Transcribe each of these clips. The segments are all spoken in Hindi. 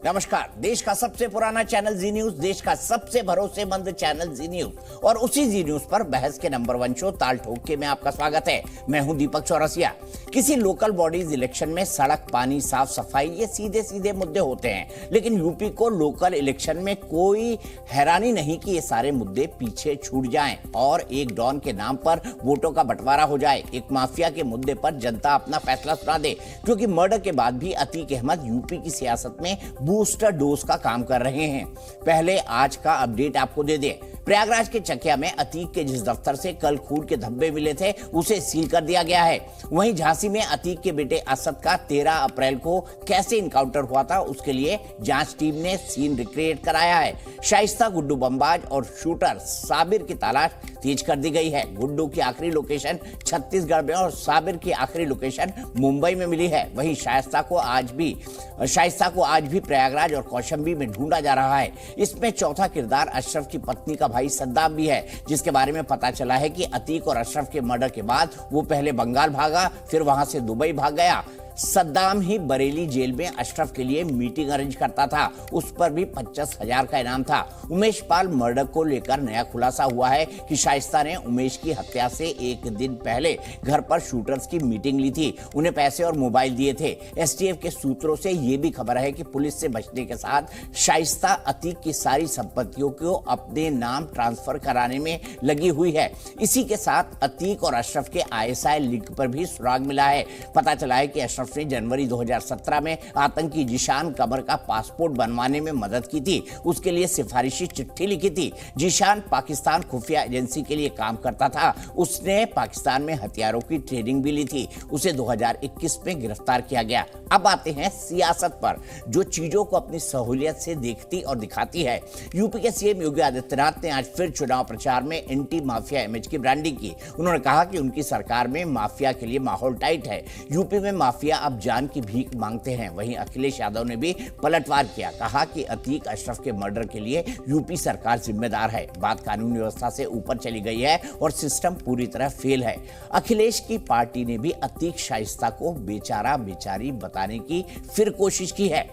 नमस्कार। देश का सबसे पुराना चैनल जी न्यूज, देश का सबसे भरोसेमंद चैनल जी न्यूज और उसी जी न्यूज पर बहस के नंबर 1 शो ताल ठोक के में आपका स्वागत है। मैं हूं दीपक चौरसिया। किसी लोकल बॉडीज इलेक्शन में सड़क, पानी, साफ सफाई ये सीधे सीधे मुद्दे होते हैं, लेकिन यूपी को लोकल इलेक्शन में कोई हैरानी नहीं कि ये सारे मुद्दे पीछे छूट जाएं और एक डॉन के नाम पर वोटों का बंटवारा हो जाए, एक माफिया के मुद्दे पर जनता अपना फैसला सुना दे। क्योंकि मर्डर के बाद भी अतीक अहमद यूपी की सियासत में बूस्टर डोज का काम कर रहे हैं। पहले आज का अपडेट आपको दे दें। प्रयागराज के चकिया में अतीक के जिस दफ्तर से कल खून के धब्बे मिले थे उसे सील कर दिया गया है। वहीं झांसी में अतीक के बेटे असद का 13 अप्रैल को कैसे इनकाउंटर हुआ था उसके लिए जांच टीम ने सीन रिक्रिएट कराया है। शाइस्ता, गुड्डू बमबाज और शूटर साबिर की तलाश तेज कर दी गई है। गुड्डू की आखिरी लोकेशन छत्तीसगढ़ में और साबिर की आखिरी लोकेशन मुंबई में मिली है। वहीं शाइस्ता को आज भी प्रयागराज और कौशाम्बी में ढूंढा जा रहा है। इसमें चौथा किरदार अशरफ की पत्नी का भाई सद्दाम भी है, जिसके बारे में पता चला है कि अतीक और अशरफ के मर्डर के बाद वो पहले बंगाल भागा, फिर वहां से दुबई भाग गया। सद्दाम ही बरेली जेल में अशरफ के लिए मीटिंग अरेंज करता था, उस पर भी 50,000 का इनाम था। उमेश पाल मर्डर को लेकर नया खुलासा हुआ है कि शाइस्ता ने उमेश की हत्या से एक दिन पहले घर पर शूटर्स की मीटिंग ली थी, उन्हें पैसे और मोबाइल दिए थे। एसटीएफ के सूत्रों से यह भी खबर है कि पुलिस से बचने के साथ शाइस्ता अतीक की सारी संपत्तियों को अपने नाम ट्रांसफर कराने में लगी हुई है। इसी के साथ अतीक और अशरफ के ISI लिंक पर भी सुराग मिला है। पता चला है कि अशरफ ने जनवरी 2017 में आतंकी जीशान कमर का पासपोर्ट बनवाने में मदद की थी, उसके लिए सिफारिशी चिट्ठी लिखी थी। जीशान पाकिस्तान खुफिया एजेंसी के लिए काम करता था, उसने पाकिस्तान में हथियारों की ट्रेनिंग भी ली थी। उसे 2021 में गिरफ्तार किया गया। अब आते हैं सियासत पर, जो चीजों को अपनी सहूलियत से देखती और दिखाती है। यूपी के सीएम योगी आदित्यनाथ ने आज फिर चुनाव प्रचार में एंटी माफिया इमेज की ब्रांडिंग की। उन्होंने कहा कि उनकी सरकार में माफिया के लिए माहौल टाइट है। यूपी में माफिया अब जान की भीख मांगते हैं। वहीं अखिलेश यादव ने भी पलटवार किया, कहा कि अतीक अशरफ के मर्डर के लिए यूपी सरकार जिम्मेदार है। बात कानून व्यवस्था से ऊपर चली गई है और सिस्टम पूरी तरह फेल है। अखिलेश की पार्टी ने भी अतीक शाइस्ता को बेचारा बेचारी बताने की फिर कोशिश की है।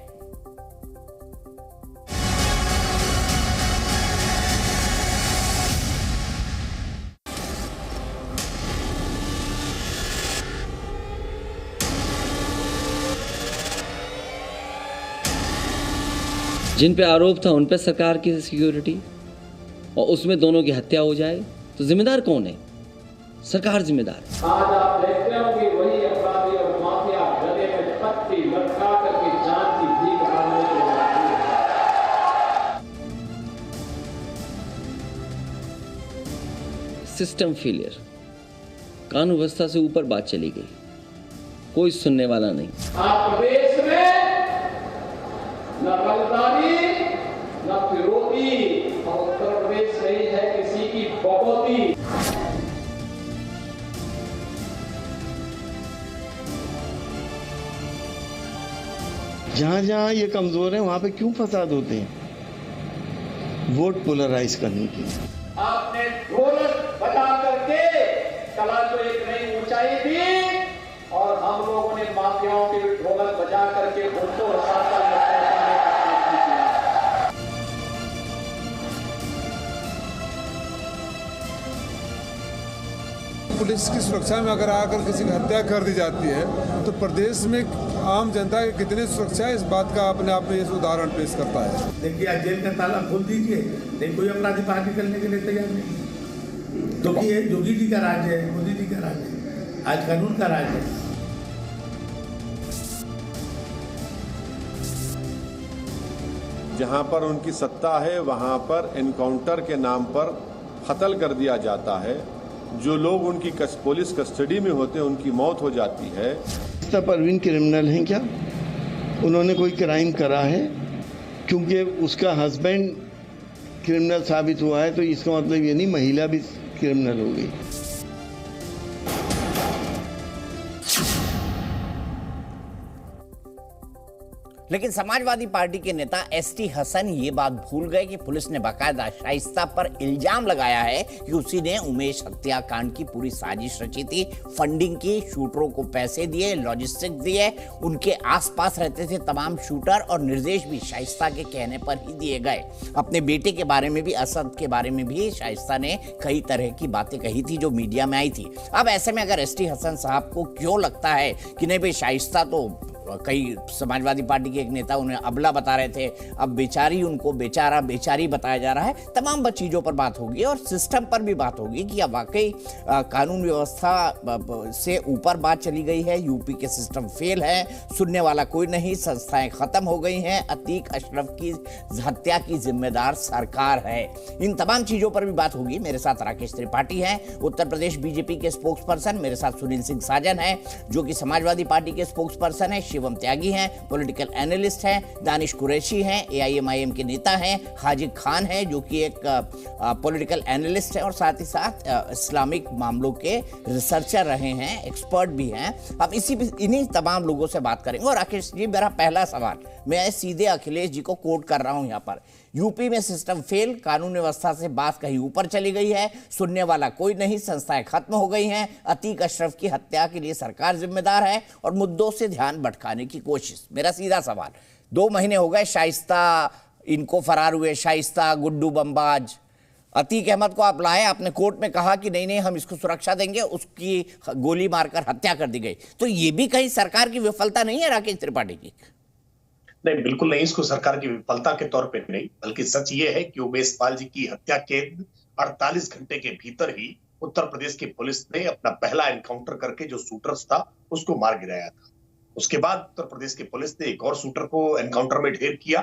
जिन पे आरोप था उन पे सरकार की सिक्योरिटी और उसमें दोनों की हत्या हो जाए तो जिम्मेदार कौन है? सरकार जिम्मेदार है। आज आप देखते हो कि वही अपराधी और माफिया गले में पट्टी लटका करके जान की भीख मांगने के लिए। सिस्टम फेलियर, कानून व्यवस्था से ऊपर बात चली गई, कोई सुनने वाला नहीं। आप प्रदेश में न फलदारी न फिरौती, और उत्तर प्रदेश नहीं है किसी की बकौती। जहां जहां ये कमजोर है वहां पे क्यों फसाद होते हैं? वोट पोलराइज करने के लिए। आपने ढोलक बजा करके कला को एक नई ऊंचाई दी और हम लोगों ने माफियाओं के ढोलक बजा करके उनको शासन में पहुंचाने का काम किया। पुलिस की सुरक्षा में अगर आकर किसी की हत्या कर दी जाती है तो प्रदेश में आम जनता की कितनी सुरक्षा है, इस बात का अपने आप में ये उदाहरण पेश करता है। देखिए आज जेल का ताला खोल दीजिए, नहीं कोई अपराधी बाहर निकलने के लिए तैयार नहीं। क्योंकि ये योगी जी का राज है, मोदी जी का राज है, आज कानून का राज है। जहां पर उनकी सत्ता है वहां पर एनकाउंटर के नाम पर कत्ल कर दिया जाता है। जो लोग उनकी पुलिस कस्टडी में होते हैं उनकी मौत हो जाती है। परवीन क्रिमिनल हैं क्या? उन्होंने कोई क्राइम करा है? क्योंकि उसका हस्बैंड क्रिमिनल साबित हुआ है तो इसका मतलब ये नहीं महिला भी क्रिमिनल हो गई। लेकिन समाजवादी पार्टी के नेता एसटी हसन ये बात भूल गए कि पुलिस ने बाकायदा शाइस्ता पर इल्जाम लगाया है कि उसी ने उमेश हत्याकांड की पूरी साजिश रची थी, फंडिंग की, शूटरों को पैसे दिए, लॉजिस्टिक्स दिए, उनके आसपास रहते थे तमाम शूटर और निर्देश भी शाइस्ता के कहने पर ही दिए गए। अपने बेटे के बारे में भी, असद के बारे में भी शाइस्ता ने कई तरह की बातें कही थी जो मीडिया में आई थी। अब ऐसे में अगर एसटी हसन साहब को क्यों लगता है कि नहीं भाई शाइस्ता तो, कई समाजवादी पार्टी के एक नेता उन्हें अबला बता रहे थे, अब बेचारी उनको बेचारी बताया जा रहा है, तमाम चीज़ों पर बात होगी और सिस्टम पर भी बात होगी कि अब वाकई कानून व्यवस्था से ऊपर बात चली गई है, यूपी के सिस्टम फेल है, सुनने वाला कोई नहीं, संस्थाएं खत्म हो गई हैं, अतीक अशरफ की हत्या की जिम्मेदार सरकार है। इन तमाम चीज़ों पर भी बात होगी। मेरे साथ राकेश त्रिपाठी हैं, उत्तर प्रदेश बीजेपी के स्पोक्स पर्सन, मेरे साथ सुनील सिंह साजन हैं जो कि समाजवादी पार्टी के स्पोक्स पर्सन है, शिवम त्यागी हैं, पॉलिटिकल एनालिस्ट हैं, दानिश कुरैशी हैं, एआईएमआईएम के नेता हैं, हाजिर खान हैं जो कि एक पॉलिटिकल एनालिस्ट है और साथ ही साथ इस्लामिक मामलों के रिसर्चर रहे हैं, एक्सपर्ट भी हैं। अब इन्हीं तमाम लोगों से बात करेंगे। और राकेश जी, मेरा पहला सवाल मैं सीधे अखिलेश जी को कोट कर रहा हूं यहाँ पर, यूपी में सिस्टम फेल, कानून व्यवस्था से बात कहीं ऊपर चली गई है, सुनने वाला कोई नहीं, संस्थाएं खत्म हो गई हैं, अतीक अशरफ की हत्या के लिए सरकार जिम्मेदार है और मुद्दों से ध्यान भटकाने की कोशिश। मेरा सीधा सवाल, 2 महीने हो गए शाइस्ता इनको फरार हुए, शाइस्ता, गुड्डू बमबाज, अतीक अहमद को आप लाए, आपने कोर्ट में कहा कि नहीं हम इसको सुरक्षा देंगे, उसकी गोली मारकर हत्या कर दी गई। तो ये भी कहीं सरकार की विफलता नहीं है राकेश त्रिपाठी की? नहीं, बिल्कुल नहीं, इसको सरकार की विफलता के तौर पे नहीं, बल्कि सच ये है कि उमेश पाल जी की हत्या के 48 घंटे के भीतर ही उत्तर प्रदेश की पुलिस ने अपना पहला एनकाउंटर करके जो शूटर्स था उसको मार गिराया था। उसके बाद उत्तर प्रदेश की पुलिस ने एक और शूटर को एनकाउंटर में ढेर किया,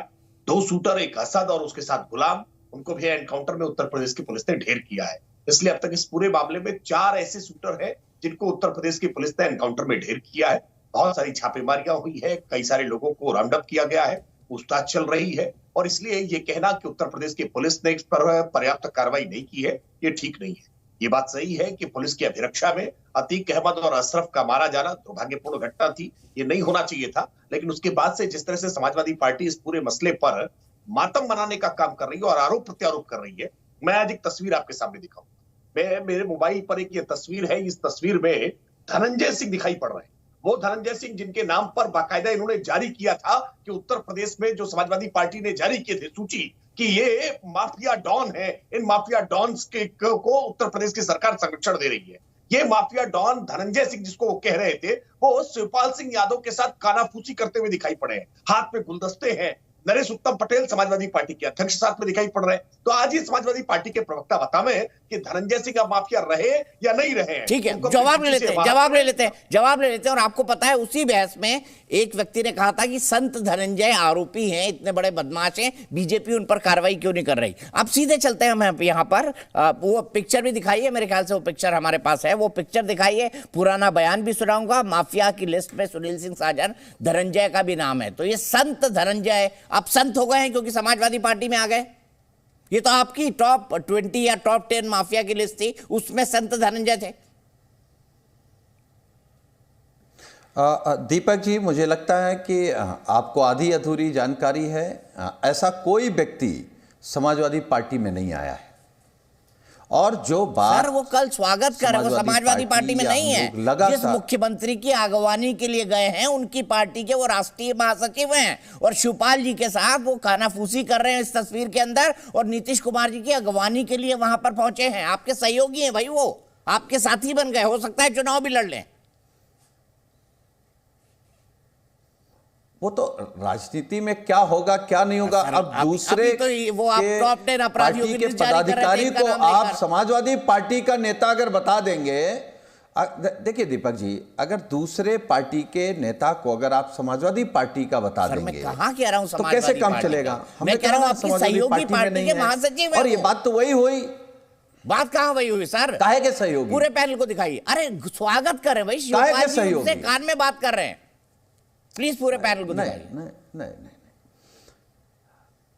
2 शूटर, एक असद और उसके साथ गुलाम, उनको भी एनकाउंटर में उत्तर प्रदेश की पुलिस ने ढेर किया है। इसलिए अब तक इस पूरे मामले में 4 ऐसे शूटर हैं जिनको उत्तर प्रदेश की पुलिस ने एनकाउंटर में ढेर किया है। बहुत सारी छापेमारियां हुई है, कई सारे लोगों को राउंड अप किया गया है, पूछताछ चल रही है और इसलिए ये कहना कि उत्तर प्रदेश की पुलिस ने इस पर पर्याप्त कार्रवाई नहीं की है, ये ठीक नहीं है। ये बात सही है कि पुलिस की अभिरक्षा में अतीक अहमद और अशरफ का मारा जाना दुर्भाग्यपूर्ण घटना थी, ये नहीं होना चाहिए था। लेकिन उसके बाद से जिस तरह से समाजवादी पार्टी इस पूरे मसले पर मातम मनाने का काम कर रही है और आरोप प्रत्यारोप कर रही है, मैं आज एक तस्वीर आपके सामने दिखाऊंगा। मेरे मोबाइल पर एक ये तस्वीर है, इस तस्वीर में धनंजय सिंह दिखाई पड़ रहे हैं। वो धनंजय सिंह जिनके नाम पर बाकायदा इन्होंने जारी किया था कि उत्तर प्रदेश में जो समाजवादी पार्टी ने जारी किए थे सूची कि ये माफिया डॉन है, इन माफिया डॉन्स को उत्तर प्रदेश की सरकार संरक्षण दे रही है। ये माफिया डॉन धनंजय सिंह जिसको वो कह रहे थे, वो शिवपाल सिंह यादव के साथ कानाफूसी करते हुए दिखाई पड़े हैं, हाथ में गुलदस्ते हैं। नरेश उत्तम पटेल समाजवादी पार्टी के अध्यक्ष साथ में दिखाई पड़ रहे हैं। तो आज ये समाजवादी पार्टी के प्रवक्ता बतावें कि धनंजय सिंह अब माफिया रहे या नहीं रहे। ठीक है, जवाब ले लेते हैं। और आपको पता है उसी बहस में एक व्यक्ति ने कहा था कि संत धनंजय आरोपी हैं, इतने बड़े बदमाश हैं, बीजेपी उन पर कार्रवाई क्यों नहीं कर रही। अब सीधे चलते हैं हम यहाँ पर, वो पिक्चर भी दिखाइए, मेरे ख्याल से वो पिक्चर हमारे पास है, वो पिक्चर दिखाइए, पुराना बयान भी सुनाऊंगा। माफिया की लिस्ट में सुनील सिंह साजन, धनंजय का भी नाम है। तो ये संत धनंजय अब संत हो गए हैं क्योंकि समाजवादी पार्टी में आ गए। ये तो आपकी टॉप 20 या टॉप 10 माफिया की लिस्ट थी, उसमें संत धनंजय थे। दीपक जी, मुझे लगता है कि आपको आधी अधूरी जानकारी है। ऐसा कोई व्यक्ति समाजवादी पार्टी में नहीं आया है और जो बात सर वो कल स्वागत कर रहे हैं, वो समाजवादी पार्टी में नहीं है। जिस मुख्यमंत्री की अगवानी के लिए गए हैं उनकी पार्टी के वो राष्ट्रीय महासचिव हैं और शिवपाल जी के साथ वो कानाफूसी कर रहे हैं इस तस्वीर के अंदर और नीतीश कुमार जी की अगवानी के लिए वहां पर पहुंचे हैं। आपके सहयोगी हैं भाई, वो आपके साथी बन गए, हो सकता है चुनाव भी लड़ लें। वो तो राजनीति में क्या होगा क्या नहीं होगा, अब दूसरे तो वो आप टॉप 10 अपराधियों के पदाधिकारी को आप समाजवादी पार्टी का नेता अगर बता देंगे। देखिए दीपक जी, अगर दूसरे पार्टी के नेता को अगर आप समाजवादी पार्टी का बता देंगे, मैं कहां कह रहा हूं तो कैसे काम चलेगा। मैं कह रहा हूं आपकी सहयोगी पार्टी के महासचिव हैं। और ये बात तो वही हुई, बात कहां वही हुई सर? काहे के सहयोगी? पूरे पैनल को दिखाइए। अरे स्वागत कर रहे हैं भाई, शिवपाल जी उनसे कान में बात कर रहे हैं, प्लीज पूरे पैनल को दिखाइए। नहीं।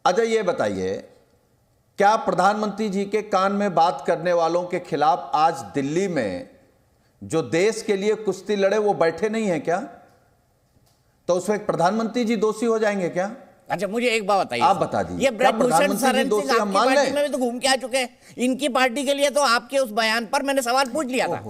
अच्छा ये बताइए, क्या प्रधानमंत्री जी के कान में बात करने वालों के खिलाफ आज दिल्ली में जो देश के लिए कुश्ती लड़े वो बैठे नहीं हैं क्या? तो उसमें प्रधानमंत्री जी दोषी हो जाएंगे क्या? अच्छा मुझे एक बात बताइए, आप बता दीजिए, ये ब्रजभूषण शरण दोषी सिंह हम आपकी मान पार्टी लें? में भी तो घूम के आ चुके हैं, इनकी पार्टी के लिए तो आपके उस बयान पर मैंने सवाल पूछ लिया था।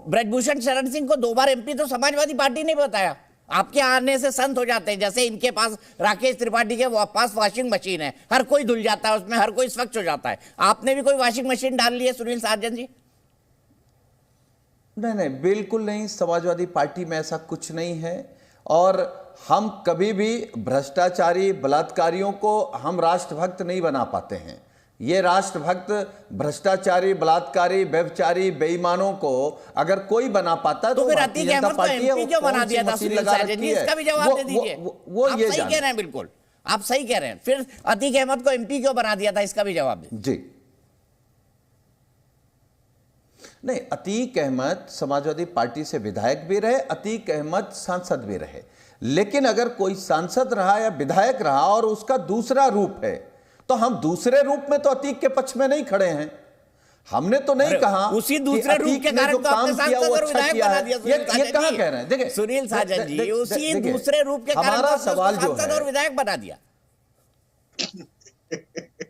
ब्रजभूषण शरण सिंह को 2 बार एमपी तो समाजवादी पार्टी ने बताया। आपके आने से संत हो जाते हैं, जैसे इनके पास राकेश त्रिपाठी के पास वॉशिंग मशीन है, हर कोई धुल जाता है उसमें, हर कोई स्वच्छ हो जाता है। आपने भी कोई वॉशिंग मशीन डाल ली है सुनील साजन जी? नहीं, बिल्कुल नहीं। समाजवादी पार्टी में ऐसा कुछ नहीं है और हम कभी भी भ्रष्टाचारी बलात्कारियों को हम राष्ट्रभक्त नहीं बना पाते हैं। ये राष्ट्रभक्त भ्रष्टाचारी बलात्कारी व्यभिचारी बेईमानों को अगर कोई बना पाता है तो फिर अतीक अहमद को एमपी क्यों बना दिया था सुनील साजन जी? इसका भी जवाब दे दीजिए। वो आप सही कह रहे हैं, बिल्कुल आप सही कह रहे हैं। फिर अतीक अहमद को एमपी क्यों बना दिया था, इसका भी जवाब दे जी। नहीं, अतीक अहमद समाजवादी पार्टी से विधायक भी रहे, अतीक अहमद सांसद भी रहे, लेकिन अगर कोई सांसद रहा या विधायक रहा और उसका दूसरा रूप है तो हम दूसरे रूप में तो अतीक के पक्ष में नहीं खड़े हैं। हमने तो नहीं कहा उसी दूसरे रूप के कारण तो आपने सांसद और विधायक बना दिया। ये कहां कह रहे हैं? देखिए सुनील साजन जी, उसी दूसरे रूप के कारण हमारा सवाल जो सांसद और विधायक बना दिया।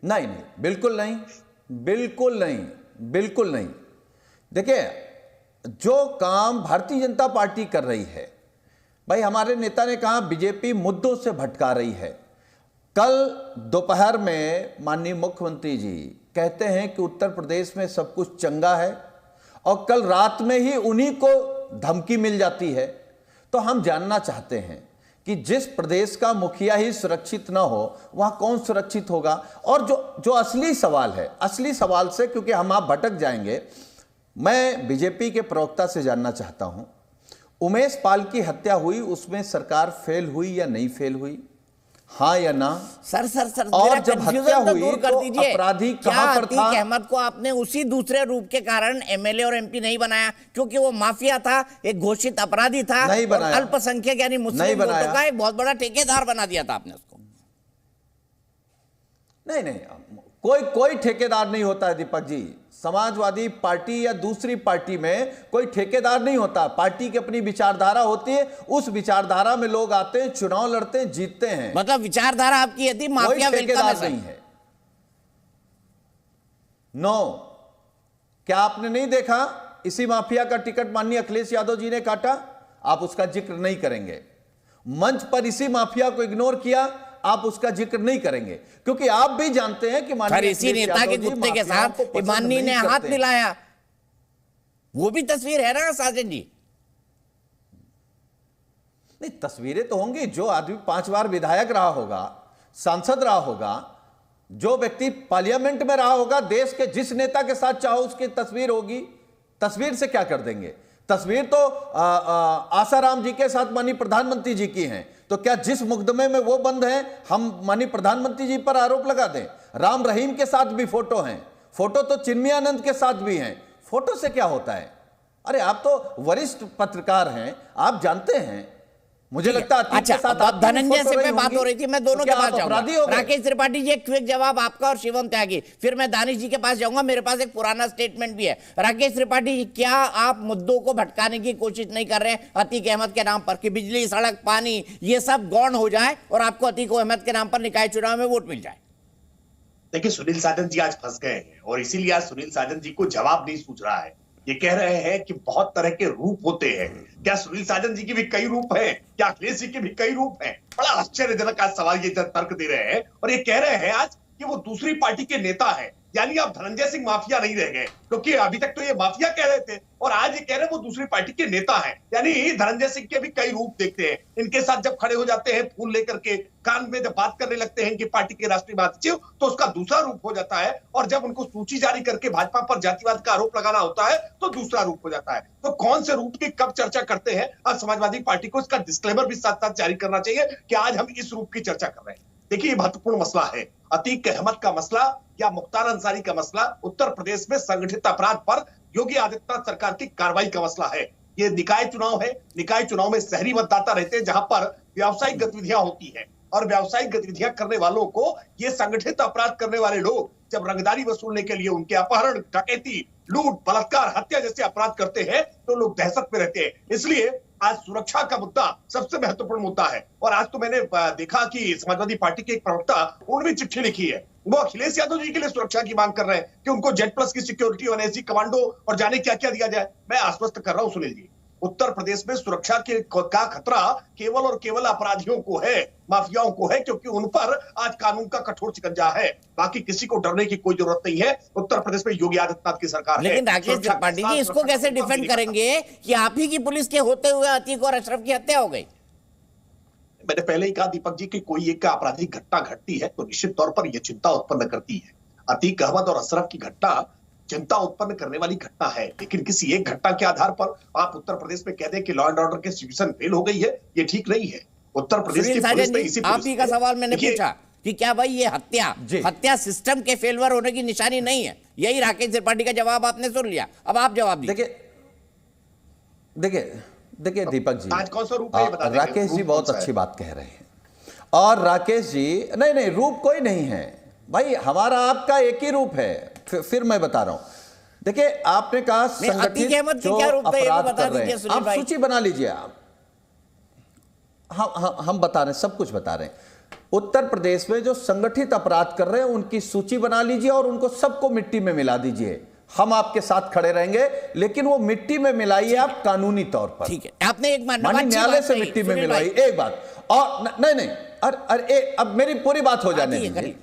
नहीं, बिल्कुल नहीं, बिल्कुल नहीं, बिल्कुल नहीं। देखिए, जो काम भारतीय जनता पार्टी कर रही है, भाई हमारे नेता ने कहा बीजेपी मुद्दों से भटका रही है। कल दोपहर में माननीय मुख्यमंत्री जी कहते हैं कि उत्तर प्रदेश में सब कुछ चंगा है और कल रात में ही उन्हीं को धमकी मिल जाती है। तो हम जानना चाहते हैं कि जिस प्रदेश का मुखिया ही सुरक्षित ना हो वहां कौन सुरक्षित होगा? और जो असली सवाल है, असली सवाल से क्योंकि हम आप भटक जाएंगे, मैं बीजेपी के प्रवक्ता से जानना चाहता हूं, उमेश पाल की हत्या हुई, उसमें सरकार फेल हुई या नहीं फेल हुई, हाँ या ना? सर और जब हत्या हुई दूर कर तो दीजिए, अपराधी कहां पर था? अतीक अहमद को आपने उसी दूसरे रूप के कारण एमएलए और एमपी नहीं बनाया क्योंकि वो माफिया था, एक घोषित अपराधी था, नहीं बनाया, अल्पसंख्यक यानी मुस्लिम वोटों का एक बहुत बड़ा ठेकेदार बना दिया था आपने उसको। नहीं, कोई ठेकेदार नहीं होता है दीपक जी। समाजवादी पार्टी या दूसरी पार्टी में कोई ठेकेदार नहीं होता। पार्टी की अपनी विचारधारा होती है, उस विचारधारा में लोग आते हैं, चुनाव लड़ते हैं, जीतते हैं। मतलब विचारधारा आपकी यदि माफिया ठेकेदार नहीं है। नो, क्या आपने नहीं देखा इसी माफिया का टिकट माननीय अखिलेश यादव जी ने काटा? आप उसका जिक्र नहीं करेंगे। मंच पर इसी माफिया को इग्नोर किया, आप उसका जिक्र नहीं करेंगे क्योंकि आप भी जानते हैं कि माननीय इसी नेता के कुत्ते के साथ माननीय ने हाथ मिलाया, वो भी तस्वीर है ना साजन जी? नहीं, तस्वीरें तो होंगी। जो आदमी 5 बार विधायक रहा होगा, सांसद रहा होगा, जो व्यक्ति पार्लियामेंट में रहा होगा, देश के जिस नेता के साथ चाहो उसकी तस्वीर होगी। तस्वीर से क्या कर देंगे? तस्वीर तो आसाराम जी के साथ माननीय प्रधानमंत्री जी की हैं, तो क्या जिस मुकदमे में वो बंद हैं हम माननीय प्रधानमंत्री जी पर आरोप लगा दें? राम रहीम के साथ भी फोटो हैं, फोटो तो चिन्मयानंद के साथ भी हैं। फोटो से क्या होता है? अरे आप तो वरिष्ठ पत्रकार हैं, आप जानते हैं। मुझे लगता है अच्छा, धनंजय सिंह पे बात हो रही थी, मैं दोनों के पास जाऊंगा। राकेश त्रिपाठी जी, एक क्विक जवाब आपका और शिवम त्यागी, फिर मैं दानिश जी के पास जाऊंगा। मेरे पास एक पुराना स्टेटमेंट भी है। राकेश त्रिपाठी जी, क्या आप मुद्दों को भटकाने की कोशिश नहीं कर रहे हैं अतीक अहमद के नाम पर कि बिजली, सड़क, पानी ये सब गौण हो जाए और आपको अतीक अहमद के नाम पर निकाय चुनाव में वोट मिल जाए? देखिए, सुनील साजन जी आज फंस गए हैं और इसीलिए आज सुनील साजन जी को जवाब नहीं सूझ रहा है। ये कह रहे हैं कि बहुत तरह के रूप होते हैं। क्या सुनील साजन जी के भी कई रूप हैं? क्या अखिलेश जी के भी कई रूप हैं? बड़ा आश्चर्यजनक आज सवाल ये तर्क दे रहे हैं और ये कह रहे हैं आज कि वो दूसरी पार्टी के नेता है। यानी अब धनंजय सिंह माफिया नहीं रह गए, क्योंकि अभी तक तो ये माफिया कह रहे थे और आज ये कह रहे हैं वो दूसरी पार्टी के नेता हैं। यानी धनंजय सिंह के भी कई रूप देखते हैं। इनके साथ जब खड़े हो जाते हैं, फूल लेकर के कान में जब बात करने लगते हैं कि पार्टी के राष्ट्रीय महासचिव, तो उसका दूसरा रूप हो जाता है। और जब उनको सूची जारी करके भाजपा पर जातिवाद का आरोप लगाना होता है तो दूसरा रूप हो जाता है। तो कौन से रूप की कब चर्चा करते हैं, आज समाजवादी पार्टी को इसका डिस्क्लेमर भी साथ साथ जारी करना चाहिए कि आज हम इस रूप की चर्चा कर रहे हैं। देखिए, ये महत्वपूर्ण मसला है। अतीक अहमद का मसला या मुख्तार अंसारी का मसला उत्तर प्रदेश में संगठित अपराध पर योगी आदित्यनाथ सरकार की कार्रवाई का मसला है। ये निकाय चुनाव है। निकाय चुनाव में शहरी मतदाता रहते हैं, जहां पर व्यावसायिक गतिविधियां होती हैं और व्यावसायिक गतिविधियां करने वालों को ये संगठित अपराध करने वाले लोग जब रंगदारी वसूलने के लिए उनके अपहरण, डकैती, लूट, बलात्कार, हत्या जैसे अपराध करते हैं तो लोग दहशत में रहते हैं। इसलिए आज सुरक्षा का मुद्दा सबसे महत्वपूर्ण मुद्दा है। और आज तो मैंने देखा कि समाजवादी पार्टी के एक प्रवक्ता उन्होंने भी चिट्ठी लिखी है, वो अखिलेश यादव जी के लिए सुरक्षा की मांग कर रहे हैं कि उनको जेड+ की सिक्योरिटी और एनएसजी कमांडो और जाने क्या क्या दिया जाए। मैं आश्वस्त कर रहा हूं सुनील जी, उत्तर प्रदेश में सुरक्षा का खतरा केवल और केवल अपराधियों को है, माफियाओं को है, क्योंकि उन पर आज कानून का कठोर शिकंजा है। बाकी किसी को डरने की कोई जरूरत नहीं है। उत्तर प्रदेश में योगी आदित्यनाथ की सरकार है। लेकिन राकेश त्रिपाठी जी, इसको कैसे डिफेंड करेंगे कि आप ही की पुलिस के होते हुए अतीक और अशरफ की हत्या हो गई? मैंने पहले ही कहा दीपक जी कि कोई एक आपराधिक घटना घटती है तो निश्चित तौर पर यह चिंता उत्पन्न करती है। अतीक अहमद और अशरफ की घटना चिंता उत्पन्न करने वाली घटना है, लेकिन किसी एक घटना के आधार पर आप उत्तर प्रदेश में कह दें कि लॉ एंड ऑर्डर की सिचुएशन फेल हो गई है, ये ठीक नहीं है। उत्तर प्रदेश की पुलिस में इसी आप ही का सवाल मैंने पूछा कि क्या भाई ये हत्या सिस्टम के फेलवर होने की निशानी नहीं है? यही राकेश त्रिपाठी का जवाब आपने सुन लिया, अब आप जवाब दीजिए। देखिए दीपक जी, आज कौन सा रूप है बता देंगे? राकेश जी बहुत अच्छी बात कह रहे हैं। और राकेश जी, नहीं रूप कोई नहीं है भाई, हमारा आपका एक ही रूप है। फिर मैं बता रहा हूं, देखिए आपने कहा संगठित जो अपराध कर रहे हैं, आप सूची बना लीजिए। आप हम बता रहे हैं, सब कुछ बता रहे हैं। उत्तर प्रदेश में जो संगठित अपराध कर रहे हैं उनकी सूची बना लीजिए और उनको सबको मिट्टी में मिला दीजिए। हम आपके साथ खड़े रहेंगे, लेकिन वो मिट्टी में मिलाइए आप कानूनी तौर पर। ठीक है, आपने एक न्यायालय से मिट्टी में मिलवाई, एक बात। और नहीं अरे अब मेरी पूरी बात हो जाने दीजिए।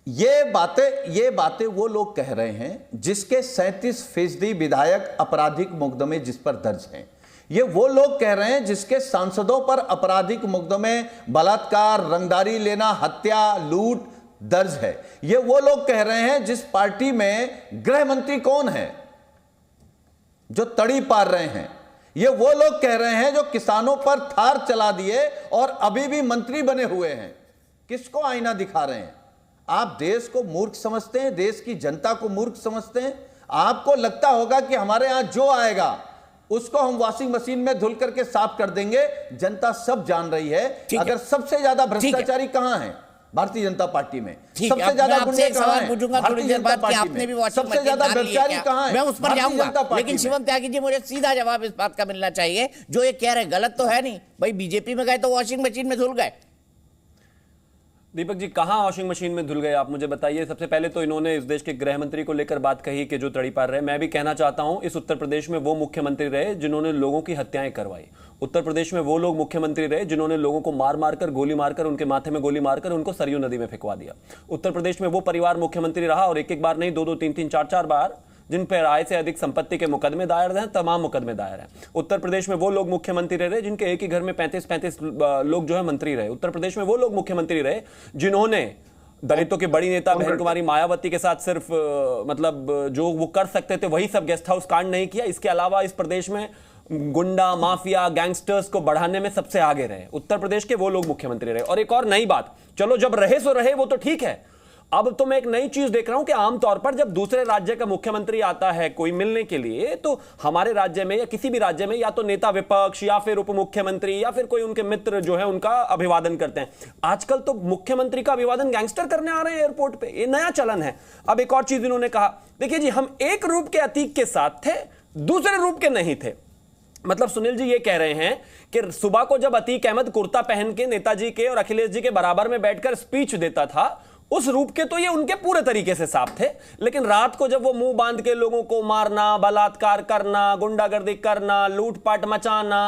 ये बातें वो लोग कह रहे हैं जिसके 37% विधायक आपराधिक मुकदमे जिस पर दर्ज हैं। ये वो लोग कह रहे हैं जिसके सांसदों पर आपराधिक मुकदमे, बलात्कार, रंगदारी लेना, हत्या, लूट दर्ज है। ये वो लोग कह रहे हैं जिस पार्टी में गृह मंत्री कौन है जो तड़ी पार रहे हैं। ये वो लोग कह रहे हैं जो किसानों पर थार चला दिए और अभी भी मंत्री बने हुए हैं। किसको आईना दिखा रहे हैं? आप देश को मूर्ख समझते हैं, देश की जनता को मूर्ख समझते हैं। आपको लगता होगा कि हमारे यहां जो आएगा उसको हम वॉशिंग मशीन में धुल करके साफ कर देंगे। जनता सब जान रही है। अगर सबसे ज्यादा भ्रष्टाचारी कहां है? भारतीय जनता पार्टी में। सबसे ज्यादा गुंडे कहां हैं? भारतीय जनता पार्टी में। सबसे ज्यादा भ्रष्टाचारी कहां है? मैं उस पर जाऊंगा, लेकिन शिवम त्यागी जी, मुझे सीधा जवाब इस बात का मिलना चाहिए। जो ये कह रहे गलत तो है नहीं भाई, बीजेपी में गए तो वॉशिंग मशीन में धुल गए। दीपक जी, कहां वॉशिंग मशीन में धुल गए आप मुझे बताइए। सबसे पहले तो इन्होंने इस देश के गृह मंत्री को लेकर बात कही कि जो तड़ी पार रहे। मैं भी कहना चाहता हूं, इस उत्तर प्रदेश में वो मुख्यमंत्री रहे जिन्होंने लोगों की हत्याएं करवाई। उत्तर प्रदेश में वो लोग मुख्यमंत्री रहे जिन्होंने लोगों को मार मारकर, गोली मारकर, उनके माथे में गोली मारकर उनको सरयू नदी में फेंकवा दिया। उत्तर प्रदेश में वो परिवार मुख्यमंत्री रहा, और एक बार नहीं, 2-2, 3-3, 4-4 बार, जिन पर आय से अधिक संपत्ति के मुकदमे दायर हैं, तमाम मुकदमे दायर हैं। उत्तर प्रदेश में वो लोग मुख्यमंत्री रहे जिनके एक ही घर में 35-35 लोग जो है मंत्री रहे। उत्तर प्रदेश में वो लोग मुख्यमंत्री रहे जिन्होंने दलितों की बड़ी नेता बहन कुमारी मायावती के साथ सिर्फ जो वो कर सकते थे वही सब गेस्ट हाउस कांड नहीं किया। इसके अलावा इस प्रदेश में गुंडा, माफिया, गैंगस्टर्स को बढ़ाने में सबसे आगे रहे। उत्तर प्रदेश के वो लोग मुख्यमंत्री रहे। और एक और नई बात, चलो जब रहे सो रहे, वो तो ठीक है। अब तो मैं एक नई चीज देख रहा हूं कि आमतौर पर जब दूसरे राज्य का मुख्यमंत्री आता है कोई मिलने के लिए, तो हमारे राज्य में या किसी भी राज्य में या तो नेता विपक्ष या फिर उप मुख्यमंत्री या फिर कोई उनके मित्र जो है उनका अभिवादन करते हैं। आजकल तो मुख्यमंत्री का अभिवादन गैंगस्टर करने आ रहे हैं एयरपोर्ट पे। ये नया चलन है। अब एक और चीज इन्होंने कहा, देखिए जी, हम एक रूप के अतीक के साथ थे, दूसरे रूप के नहीं थे। मतलब सुनील जी ये कह रहे हैं कि सुबह को जब अतीक अहमद कुर्ता पहन के नेताजी के और अखिलेश जी के बराबर में बैठकर स्पीच देता था, उस रूप के तो ये उनके पूरे तरीके से साफ थे। लेकिन रात को जब वो मुंह बांध के लोगों को मारना, बलात्कार करना, गुंडागर्दी करना, लूटपाट मचाना,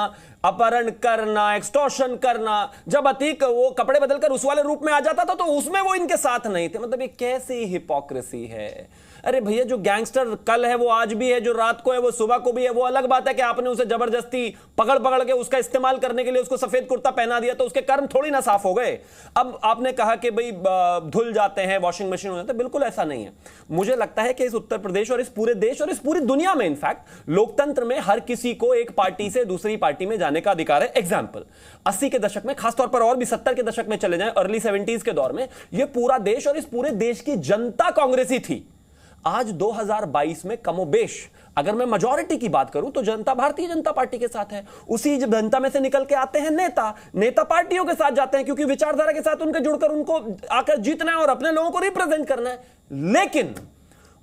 अपहरण करना, एक्सटॉर्शन करना, जब अतीक वो कपड़े बदलकर उस वाले रूप में आ जाता था तो उसमें वो इनके साथ नहीं थे। मतलब ये कैसी हिपोक्रेसी है। अरे भैया, जो गैंगस्टर कल है वो आज भी है, जो रात को है वो सुबह को भी है। वो अलग बात है कि आपने उसे जबरदस्ती पकड़ के उसका इस्तेमाल करने के लिए उसको सफेद कुर्ता पहना दिया तो उसके कर्म थोड़ी ना साफ हो गए। अब आपने कहा कि भाई धुल जाते हैं, वॉशिंग मशीन हो जाते हैं, बिल्कुल ऐसा नहीं है। मुझे लगता है कि इस उत्तर प्रदेश और इस पूरे देश और इस पूरी दुनिया में इनफैक्ट लोकतंत्र में हर किसी को एक पार्टी से दूसरी पार्टी में जाने का अधिकार है। एग्जाम्पल 80 के दशक में, खासतौर पर और भी 70 के दशक में चले जाएं, अर्ली 70s के दौर में, यह पूरा देश और इस पूरे देश की जनता कांग्रेसी थी। आज 2022 में कमोबेश अगर मैं मेजॉरिटी की बात करूं तो जनता भारतीय जनता पार्टी के साथ है। उसी जनता में से निकल के आते हैं नेता पार्टियों के साथ जाते हैं, क्योंकि विचारधारा के साथ उनके जुड़कर उनको आकर जीतना है और अपने लोगों को रिप्रेजेंट करना है। लेकिन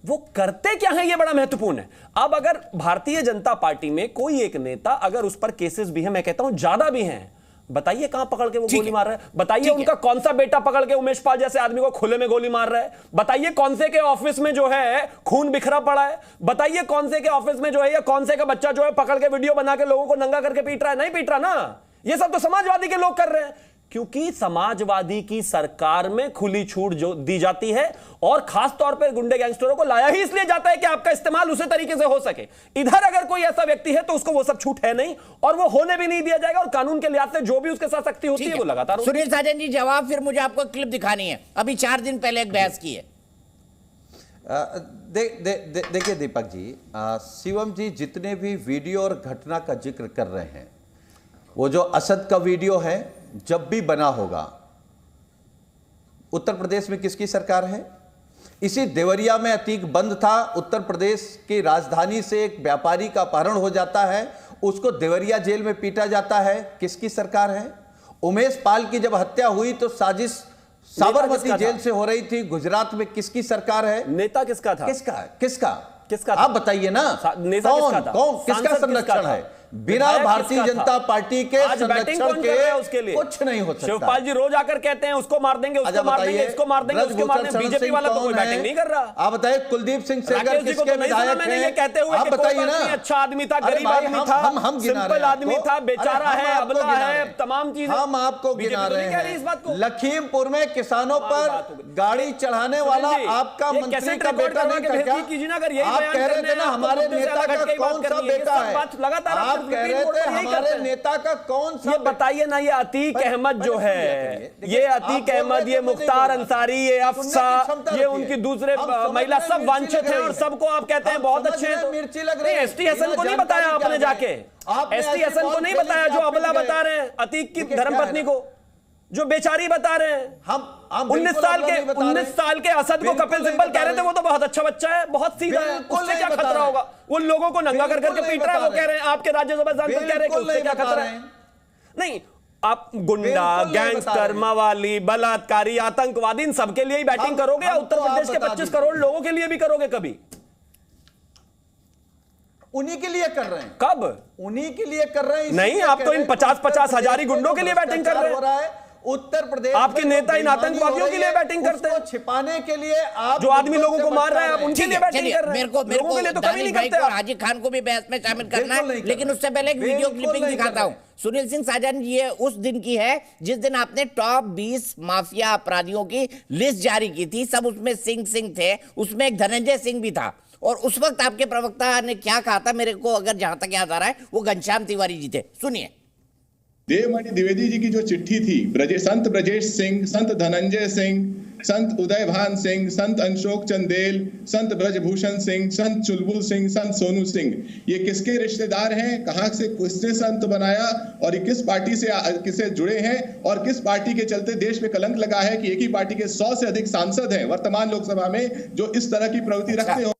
वो करते क्या है, ये बड़ा महत्वपूर्ण है। अब अगर भारतीय जनता पार्टी में कोई एक नेता, अगर उस पर केसेस भी हैं, मैं कहता हूं ज्यादा भी हैं, बताइए कहां पकड़ के वो गोली मार रहा है, बताइए उनका कौन सा बेटा पकड़ के उमेश पाल जैसे आदमी को खुले में गोली मार रहा है, बताइए कौन से के ऑफिस में जो है खून बिखरा पड़ा है, बताइए कौन से के ऑफिस में जो है या कौन से का बच्चा जो है पकड़ के वीडियो बना के लोगों को नंगा करके पीट रहा है। नहीं पीट रहा ना, ये सब तो समाजवादी के लोग कर रहे हैं, क्योंकि समाजवादी की सरकार में खुली छूट जो दी जाती है और खास तौर पर गुंडे गैंगस्टरों को लाया ही इसलिए जाता है कि आपका इस्तेमाल उसी तरीके से हो सके। इधर अगर कोई ऐसा व्यक्ति है तो उसको वो सब छूट है नहीं और वो होने भी नहीं दिया जाएगा, और कानून के लिहाज से जो भी उसके साथ सख्ती होती है वो लगातार। सुनील साजन जी जवाब, फिर मुझे आपको क्लिप दिखानी है, अभी 4 दिन पहले एक बहस की है। देखिए दीपक जी, शिवम जी जितने भी वीडियो और घटना का जिक्र कर रहे हैं, वो जो असद का वीडियो है जब भी बना होगा, उत्तर प्रदेश में किसकी सरकार है? इसी देवरिया में अतीक बंद था, उत्तर प्रदेश की राजधानी से एक व्यापारी का अपहरण हो जाता है, उसको देवरिया जेल में पीटा जाता है, किसकी सरकार है? उमेश पाल की जब हत्या हुई तो साजिश साबरमती जेल से हो रही थी, गुजरात में किसकी सरकार है? नेता किसका था? किसका आप बताइए ना, कौन किसका संरक्षण है? बिना भारतीय जनता पार्टी के संरक्षण के उसके लिए कुछ नहीं हो सकता। शिवपाल जी रोज आकर कहते हैं उसको मार देंगे, उसको मार देंगे, इसको मार देंगे, उसको मार देंगे, बीजेपी वाला तो कोई बैटिंग नहीं कर रहा। आप बताइए कुलदीप सिंह सेंगर किसके विधायक हैं? ये कहते हुए आप बताइए ना, अच्छा आदमी था, गरीब आदमी था, सिंपल आदमी था, बेचारा है, अबला है, तमाम चीजें हम आपको गिना रहे हैं। लखीमपुर में किसानों पर गाड़ी चढ़ाने वाला आपका मंत्री का बेटा नहीं था क्या? आप कह रहे थे ना हमारे नेता का कौन सा बेटा है, आप कह रहे थे हमारे नेता का कौन सा? ये बताइए ना, ये अतीक अहमद जो है, ये अतीक अहमद, ये मुख्तार अंसारी, ये अफसा, ये उनकी दूसरे महिला, सब वांछित हैं और सबको आप कहते हैं बहुत अच्छे हैं। मिर्ची लग रही है। एसटी हसन को नहीं बताया आपने जाके, एसटी हसन को नहीं बताया जो अबला बता रहे हैं, अतीक की धर्मपत्नी को जो बेचारी बता रहे हैं। हम 19 साल के असद को कपिल सिब्बल कह रहे थे वो तो बहुत अच्छा बच्चा है, बहुत सीधा है, उससे क्या खतरा होगा? वो लोगों को नंगा कर करके पीट रहा है, वो कह रहे हैं, आपके राज्यसभा सांसद कह रहे हैं कि उससे क्या खतरा है? नहीं, आप गुंडा, गैंगस्टर, मवाली, बलात्कारी, आतंकवादी, इन सबके लिए ही बैटिंग करोगे या उत्तर प्रदेश के 25 करोड़ लोगों के लिए भी करोगे कभी? उन्हीं के लिए कर रहे हैं। कब? उन्हीं के लिए कर रहे हैं। नहीं, आप तो इन 50-50 हजारी गुंडों के लिए बैटिंग कर रहे हैं। उत्तर प्रदेश आपके नेता इन आतंकवादियों के लिए बैटिंग करते हैं, छिपाने के लिए। आप जो आदमी लोगों को मार रहा है आप उनके लिए बैटिंग कर रहे हैं। मेरे को दानिश भाई को और हाजी खान को भी बहस में शामिल करना है, लेकिन उससे पहले एक वीडियो क्लिपिंग दिखाता हूं। सुनील सिंह साजन, ये उस दिन की है जिस दिन आपने टॉप 20 माफिया अपराधियों की लिस्ट जारी की थी। सब उसमें सिंह थे, उसमें एक धनंजय सिंह भी था, और उस वक्त आपके प्रवक्ता ने क्या कहा था, मेरे को अगर जहां तक याद आ रहा है, वो घनश्याम तिवारी जी थे। सुनिए। देवमणि द्विवेदी जी की जो चिट्ठी थी, संत ब्रजेश सिंह, संत धनंजय सिंह, संत उदयभान सिंह, संत अशोक चंदेल, संत ब्रजभूषण सिंह, संत चुलबुल सिंह, संत सोनू सिंह, ये किसके रिश्तेदार हैं? कहां से किसने संत बनाया और ये किस पार्टी से किससे जुड़े हैं और किस पार्टी के चलते देश में कलंक लगा है कि एक ही पार्टी के 100 से अधिक सांसद हैं वर्तमान लोकसभा में जो इस तरह की प्रवृत्ति रखते हो।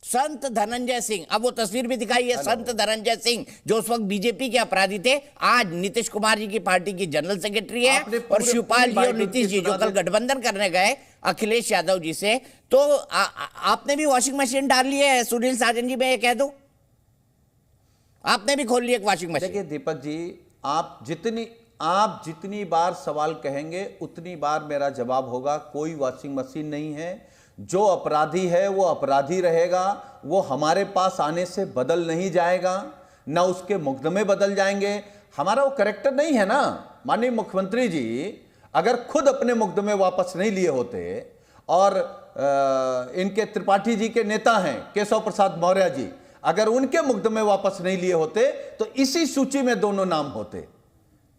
संत धनंजय सिंह, अब वो तस्वीर भी दिखाई है, संत धनंजय सिंह जो उस वक्त बीजेपी के अपराधी थे, आज नीतीश कुमार जी की पार्टी की जनरल सेक्रेटरी है, और शिवपाल जी और नीतीश जी जो कल गठबंधन करने गए अखिलेश यादव जी से, तो आपने भी वॉशिंग मशीन डाल ली है सुनील साजन जी, मैं ये कह दूं, आपने भी खोल ली एक वॉशिंग मशीन। देखिए दीपक जी, आप जितनी बार सवाल कहेंगे उतनी बार मेरा जवाब होगा, कोई वॉशिंग मशीन नहीं है। जो अपराधी है वो अपराधी रहेगा, वो हमारे पास आने से बदल नहीं जाएगा, ना उसके मुकदमे बदल जाएंगे। हमारा वो कैरेक्टर नहीं है ना। माननीय मुख्यमंत्री जी अगर खुद अपने मुकदमे वापस नहीं लिए होते, और इनके त्रिपाठी जी के नेता हैं केशव प्रसाद मौर्य जी, अगर उनके मुकदमे वापस नहीं लिए होते तो इसी सूची में दोनों नाम होते।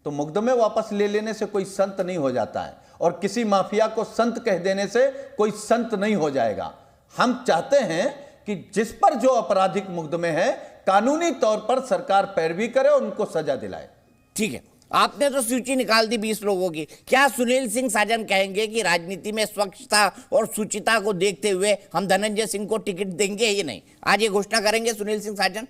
तो मुकदमे वापस ले लेने से कोई संत नहीं हो जाता है, और किसी माफिया को संत कह देने से कोई संत नहीं हो जाएगा। हम चाहते हैं कि जिस पर जो आपराधिक मुकदमे हैं कानूनी तौर पर सरकार पैरवी करे और उनको सजा दिलाए। ठीक है, आपने तो सूची निकाल दी 20 लोगों की। क्या सुनील सिंह साजन कहेंगे कि राजनीति में स्वच्छता और शुचिता को देखते हुए हम धनंजय सिंह को टिकट देंगे? ये नहीं, आज ये घोषणा करेंगे सुनील सिंह साजन?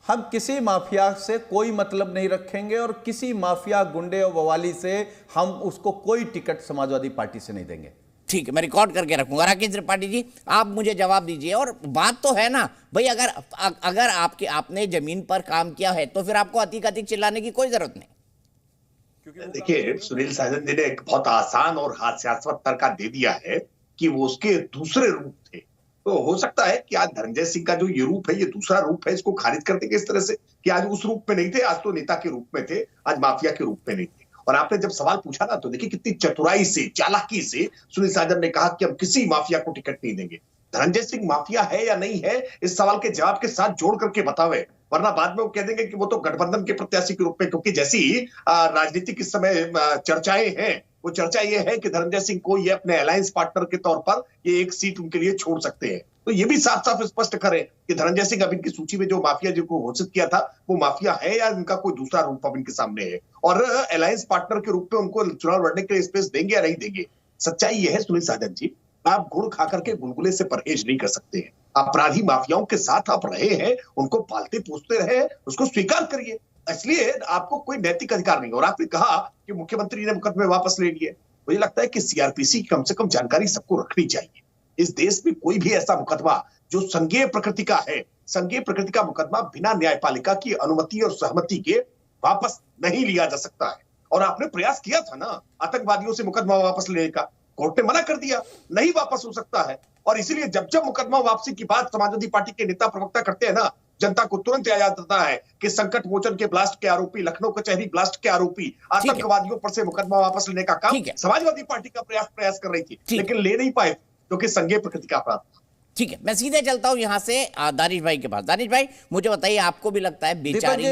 हम किसी माफिया से कोई मतलब नहीं रखेंगे और किसी माफिया, गुंडे और बवाली से हम उसको कोई टिकट समाजवादी पार्टी से नहीं देंगे। ठीक है, मैं रिकॉर्ड करके रखूंगा। राकेश त्रिपाठी जी, आप मुझे जवाब दीजिए। और बात तो है ना भाई, अगर आपने जमीन पर काम किया है तो फिर आपको अधिक अधिक चिल्लाने की कोई जरूरत नहीं। देखिए, सुनील सहजन जी ने एक बहुत आसान और हास्यास्पद तर्क दे दिया है कि वो उसके दूसरे रूप थे। तो हो सकता है कि आज धनंजय सिंह का जो ये रूप है, ये दूसरा रूप है, इसको खारिज कर देंगे इस तरह से कि आज उस रूप में नहीं थे, आज तो नेता के रूप में थे, आज माफिया के रूप में नहीं थे। और आपने जब सवाल पूछा ना, तो देखिए कितनी चतुराई से, चालाकी से सुनील सहजन ने कहा कि हम किसी माफिया को टिकट नहीं देंगे। धनंजय सिंह माफिया है या नहीं है, इस सवाल के जवाब के साथ जोड़ करके बतावे, वरना बाद में वो कह देंगे कि वो तो गठबंधन के प्रत्याशी के रूप में, क्योंकि जैसी राजनीतिक इस समय चर्चाएं हैं, वो चर्चा ये है कि धनंजय सिंह को ये अपने अलायंस पार्टनर के तौर पर ये एक सीट उनके लिए छोड़ सकते हैं। तो ये भी साफ साफ स्पष्ट करे कि धनंजय सिंह अब इनकी सूची में जो माफिया जिनको घोषित किया था वो माफिया है या इनका कोई दूसरा रूप अब इनके सामने है, और अलायंस पार्टनर के रूप में उनको चुनाव लड़ने के लिए स्पेस देंगे या नहीं देंगे। सच्चाई ये है सुनील सहजन जी, आप गुड़ खा करके गुलगुले से परहेज नहीं कर सकते हैं। अपराधी माफियाओं के साथ आप रहे हैं, उनको पालते पोसते रहे, उसको स्वीकार करिए, इसलिए आपको कोई नैतिक अधिकार नहीं। और आपने कहा कि मुख्यमंत्री ने मुकदमे वापस ले लिए, मुझे लगता है कि सीआरपीसी की कम से कम जानकारी सबको रखनी चाहिए। इस देश में कोई भी ऐसा मुकदमा जो संज्ञेय प्रकृति का है, संज्ञेय प्रकृति का मुकदमा बिना न्यायपालिका की अनुमति और सहमति के वापस नहीं लिया जा सकता है। और आपने प्रयास किया था ना आतंकवादियों से मुकदमा वापस लेने का, कोर्ट ने मना कर दिया, नहीं वापस हो सकता है। और इसीलिए जब जब मुकदमा वापसी की बात समाजवादी पार्टी के नेता प्रवक्ता करते हैं ना, जनता को तुरंत याद आता है कि संकट मोचन के ब्लास्ट के आरोपी, लखनऊ कचहरी ब्लास्ट के आरोपी, आतंकवादियों पर से मुकदमा वापस लेने का काम समाजवादी पार्टी का प्रयास कर रही थी, लेकिन ले नहीं पाए क्योंकि संज्ञेय प्रकृति का अपराध। ठीक है, मैं सीधे चलता हूं यहां से दानिश भाई के पास। दानिश भाई, मुझे बताइए, आपको भी लगता है बेचारी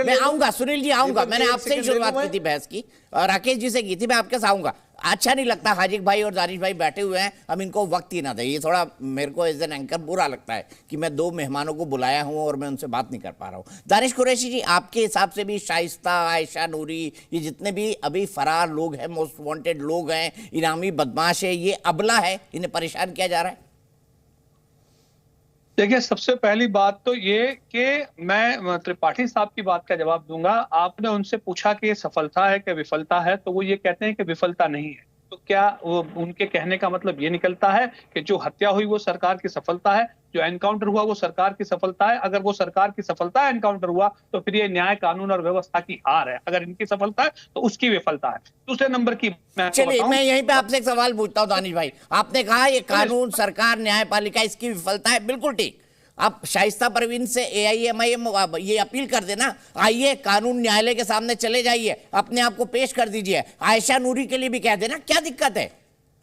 मैं आऊंगा, सुनील जी आऊंगा, मैंने आपसे ही शुरुआत की थी बहस की, राकेश जी से की थी, मैं आपके साथ आऊंगा। अच्छा नहीं लगता हाजिक भाई और दानिश भाई बैठे हुए हैं, हम इनको वक्त ही ना दें। ये थोड़ा मेरे को एज एन एंकर बुरा लगता है कि मैं दो मेहमानों को बुलाया हूं और मैं उनसे बात नहीं कर पा रहा हूं। दानिश कुरैशी जी, आपके हिसाब से भी शाइस्ता, आयशा नूरी, ये जितने भी अभी फरार लोग हैं, मोस्ट वांटेड लोग हैं, इनामी बदमाश है, ये अबला है, इन्हें परेशान किया जा रहा है? देखिए, सबसे पहली बात तो ये कि मैं त्रिपाठी साहब की बात का जवाब दूंगा। आपने उनसे पूछा कि ये सफलता है कि विफलता है, तो वो ये कहते हैं कि विफलता नहीं है। तो क्या वो उनके कहने का मतलब ये निकलता है कि जो हत्या हुई वो सरकार की सफलता है, जो एनकाउंटर हुआ वो सरकार की सफलता है? अगर वो सरकार की सफलता है एनकाउंटर हुआ, तो फिर ये न्याय, कानून और व्यवस्था की हार है। अगर इनकी सफलता है तो उसकी विफलता है। दूसरे नंबर की चलिए, मैं यहीं पे आपसे एक सवाल पूछता हूं दानिश भाई, आपने कहा ये कानून, सरकार, न्यायपालिका इसकी विफलता है, बिल्कुल ठीक। आप शाइस्ता परवीन से AIMIM ये अपील कर देना, आइए कानून न्यायालय के सामने चले जाइए, अपने आप को पेश कर दीजिए। आयशा नूरी के लिए भी कह देना, क्या दिक्कत है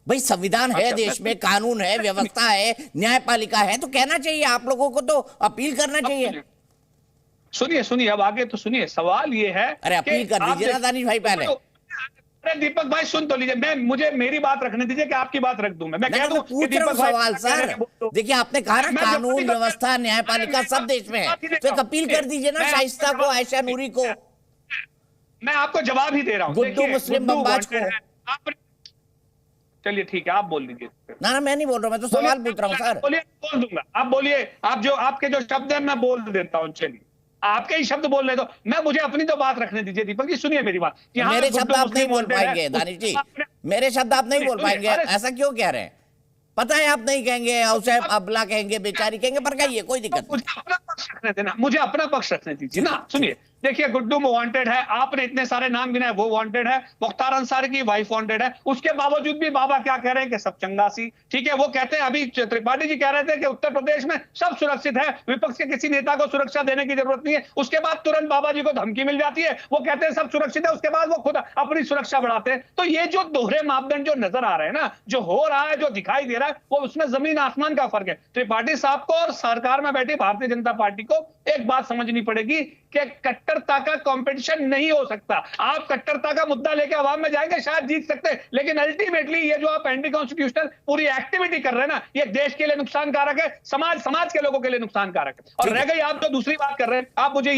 भाई? संविधान है देश में, कानून है, व्यवस्था है, न्यायपालिका है, तो कहना चाहिए, आप लोगों को तो अपील करना चाहिए। सुनिए, अब आगे तो सुनिए। सवाल ये है, अरे अपील कर दीजिए ना दानिश भाई पहले। अरे दीपक भाई सुन तो लीजिए, मुझे मेरी बात रखने दीजिए कि आपकी बात रख दूं मैं कह दूं पूछ रहा हूं सवाल सर। देखिए, आपने कहा ना कानून, व्यवस्था, न्यायपालिका सब देश में है, तो एक अपील कर दीजिए ना शाइस्ता को, आयशा नूरी को। मैं आपको जवाब ही दे रहा हूं। गुड्डू मुस्लिम बमबाज को। चलिए ठीक है, आप बोल दीजिए। ना मैं नहीं बोल रहा, मैं तो सवाल पूछ रहा हूँ सर। बोलिए, बोल दूंगा, आप बोलिए। आपके जो शब्द है मैं बोल देता हूँ। चलिए, आपके ही शब्द बोल रहे तो मुझे अपनी तो बात रखने दीजिए। दीपक जी सुनिए मेरी बात। मेरे शब्द आप नहीं बोल पाएंगे दानिश जी, मेरे शब्द आप नहीं बोल पाएंगे। ऐसा क्यों कह रहे हैं? पता है आप नहीं कहेंगे, उसे अबला कहेंगे, बेचारी कहेंगे, पर कहिए, कोई दिक्कत नहीं। मुझे अपना पक्ष रखने देना, मुझे अपना पक्ष रखने दीजिए ना। सुनिए, देखिए, गुड्डू वांटेड है, आपने इतने सारे नाम गिनाए, वो वांटेड है, मुख्तार अंसारी की वाइफ वांटेड है। उसके बावजूद भी बाबा क्या कह रहे हैं कि सब चंगासी। ठीक है, वो कहते हैं, अभी त्रिपाठी जी कह रहे थे कि उत्तर प्रदेश में सब सुरक्षित है, विपक्ष के किसी नेता को सुरक्षा देने की जरूरत नहीं है। उसके बाद तुरंत बाबा जी को धमकी मिल जाती है, वो कहते हैं सब सुरक्षित है, उसके बाद वो खुद अपनी सुरक्षा बढ़ाते हैं। तो ये जो दोहरे मापदंड जो नजर आ रहे हैं ना, जो हो रहा है, जो दिखाई दे रहा है, वो उसमें जमीन आसमान का फर्क है। त्रिपाठी साहब को और सरकार में बैठी भारतीय जनता पार्टी को एक बात समझनी पड़ेगी कि कट्टरता का कंपटीशन नहीं हो सकता। आप कट्टरता का मुद्दा लेके आवाम में जाएंगे, शायद जीत सकते हैं, लेकिन अल्टीमेटली ये जो आप एंटी कॉन्स्टिट्यूशनल पूरी एक्टिविटी कर रहे हैं ना, ये देश के लिए नुकसानकारक है, समाज के लोगों के लिए नुकसानकारक है। और रह गई आप जो दूसरी बात कर रहे हैं, आप मुझे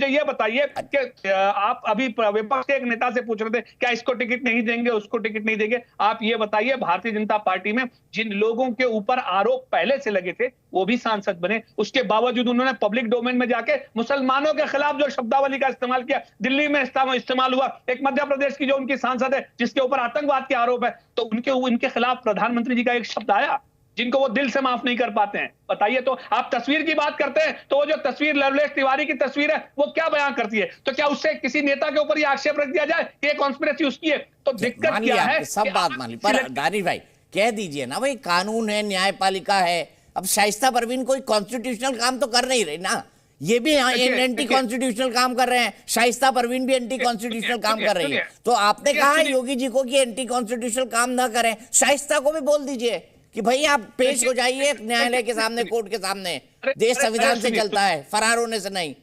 ये बताइए कि आप अभी विपक्ष के एक नेता से पूछ रहे थे क्या इसको टिकट नहीं देंगे, उसको टिकट नहीं देंगे। आप ये बताइए, भारतीय जनता पार्टी में जिन लोगों के ऊपर आरोप पहले से लगे थे वो भी सांसद बने, उसके बावजूद उन्होंने पब्लिक डोमेन में जाके मुसलमानों के खिलाफ जो शब्दावली का इस्तेमाल किया, दिल्ली में इस्तेमाल हुआ। एक मध्य प्रदेश की जो उनकी सांसद है जिसके ऊपर आतंकवाद के आरोप है, तो उनके खिलाफ प्रधानमंत्री जी का एक शब्द आया जिनको वो दिल से माफ नहीं कर पाते हैं। बताइए, तो आप तस्वीर की बात करते हैं, तो वो जो तस्वीर लवलेश तिवारी की तस्वीर है वो क्या बयान करती है? तो क्या उससे किसी नेता के ऊपर ये आक्षेप रख दिया जाए कि ये कॉन्स्पिरेसी उसकी है? तो दिक्कत क्या है? सब बात मान ली, पर दानिश भाई कह दीजिए ना भाई, कानून है, न्यायपालिका है। अब शाइस्ता परवीन कोई कॉन्स्टिट्यूशनल काम तो कर नहीं रही ना, ये भी एंटी कॉन्स्टिट्यूशनल काम कर रहे हैं, शाइस्ता परवीन भी एंटी कॉन्स्टिट्यूशनल काम कर रही है। तो आपने कहा योगी जी को कि एंटी कॉन्स्टिट्यूशनल काम ना करें, शाइस्ता को भी बोल दीजिए कि भाई आप पेश हो जाइए न्यायालय के सामने, कोर्ट के सामने। देश संविधान से चलता है, फरार होने से नहीं।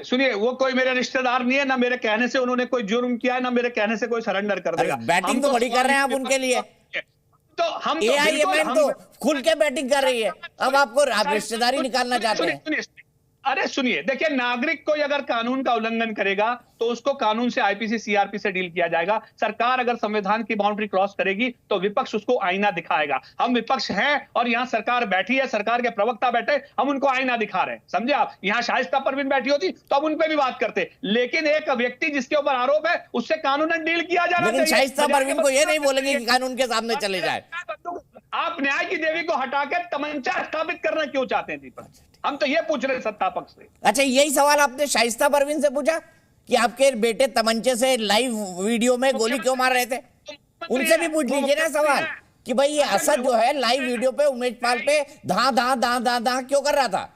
सुनिए, वो कोई मेरे रिश्तेदार नहीं है, ना मेरे कहने से उन्होंने कोई जुर्म किया है, ना मेरे कहने से कोई सरेंडर कर देगा। बैटिंग तो बड़ी कर रहे हैं आप उनके लिए, तो हम AIMN तो खुल के बैटिंग कर रही है, अब आपको रिश्तेदारी निकालना चाहते हैं। अरे सुनिए, देखिए, नागरिक कोई अगर कानून का उल्लंघन करेगा तो उसको कानून से, IPC CRP से डील किया जाएगा। सरकार अगर संविधान की बाउंड्री क्रॉस करेगी तो विपक्ष उसको आईना दिखाएगा। हम विपक्ष हैं और यहाँ सरकार बैठी है, सरकार के प्रवक्ता बैठे, हम उनको आईना दिखा रहे हैं, समझे आप? यहाँ शाइस्ता परवीन बैठी होती तो हम उन पे भी बात करते, लेकिन एक व्यक्ति जिसके ऊपर आरोप है उससे कानूनन डील किया जाना चाहिए। लेकिन शाइस्ता परवीन को ये नहीं बोलेंगे कि कानून के सामने चले जाए। आप न्याय की देवी को हटाकर तमंचा स्थापित करना क्यों चाहते हैं दीपक? हम तो ये पूछ रहे हैं सत्ता पक्ष से। अच्छा, यही सवाल आपने शाइस्ता परवीन से पूछा कि आपके बेटे तमंचे से लाइव वीडियो में गोली क्यों मार रहे थे? उनसे भी पूछ लीजिए ना सवाल कि भाई ये असद जो है लाइव वीडियो पे उमेश पाल पे धा धा धा धा धा क्यों कर रहा था?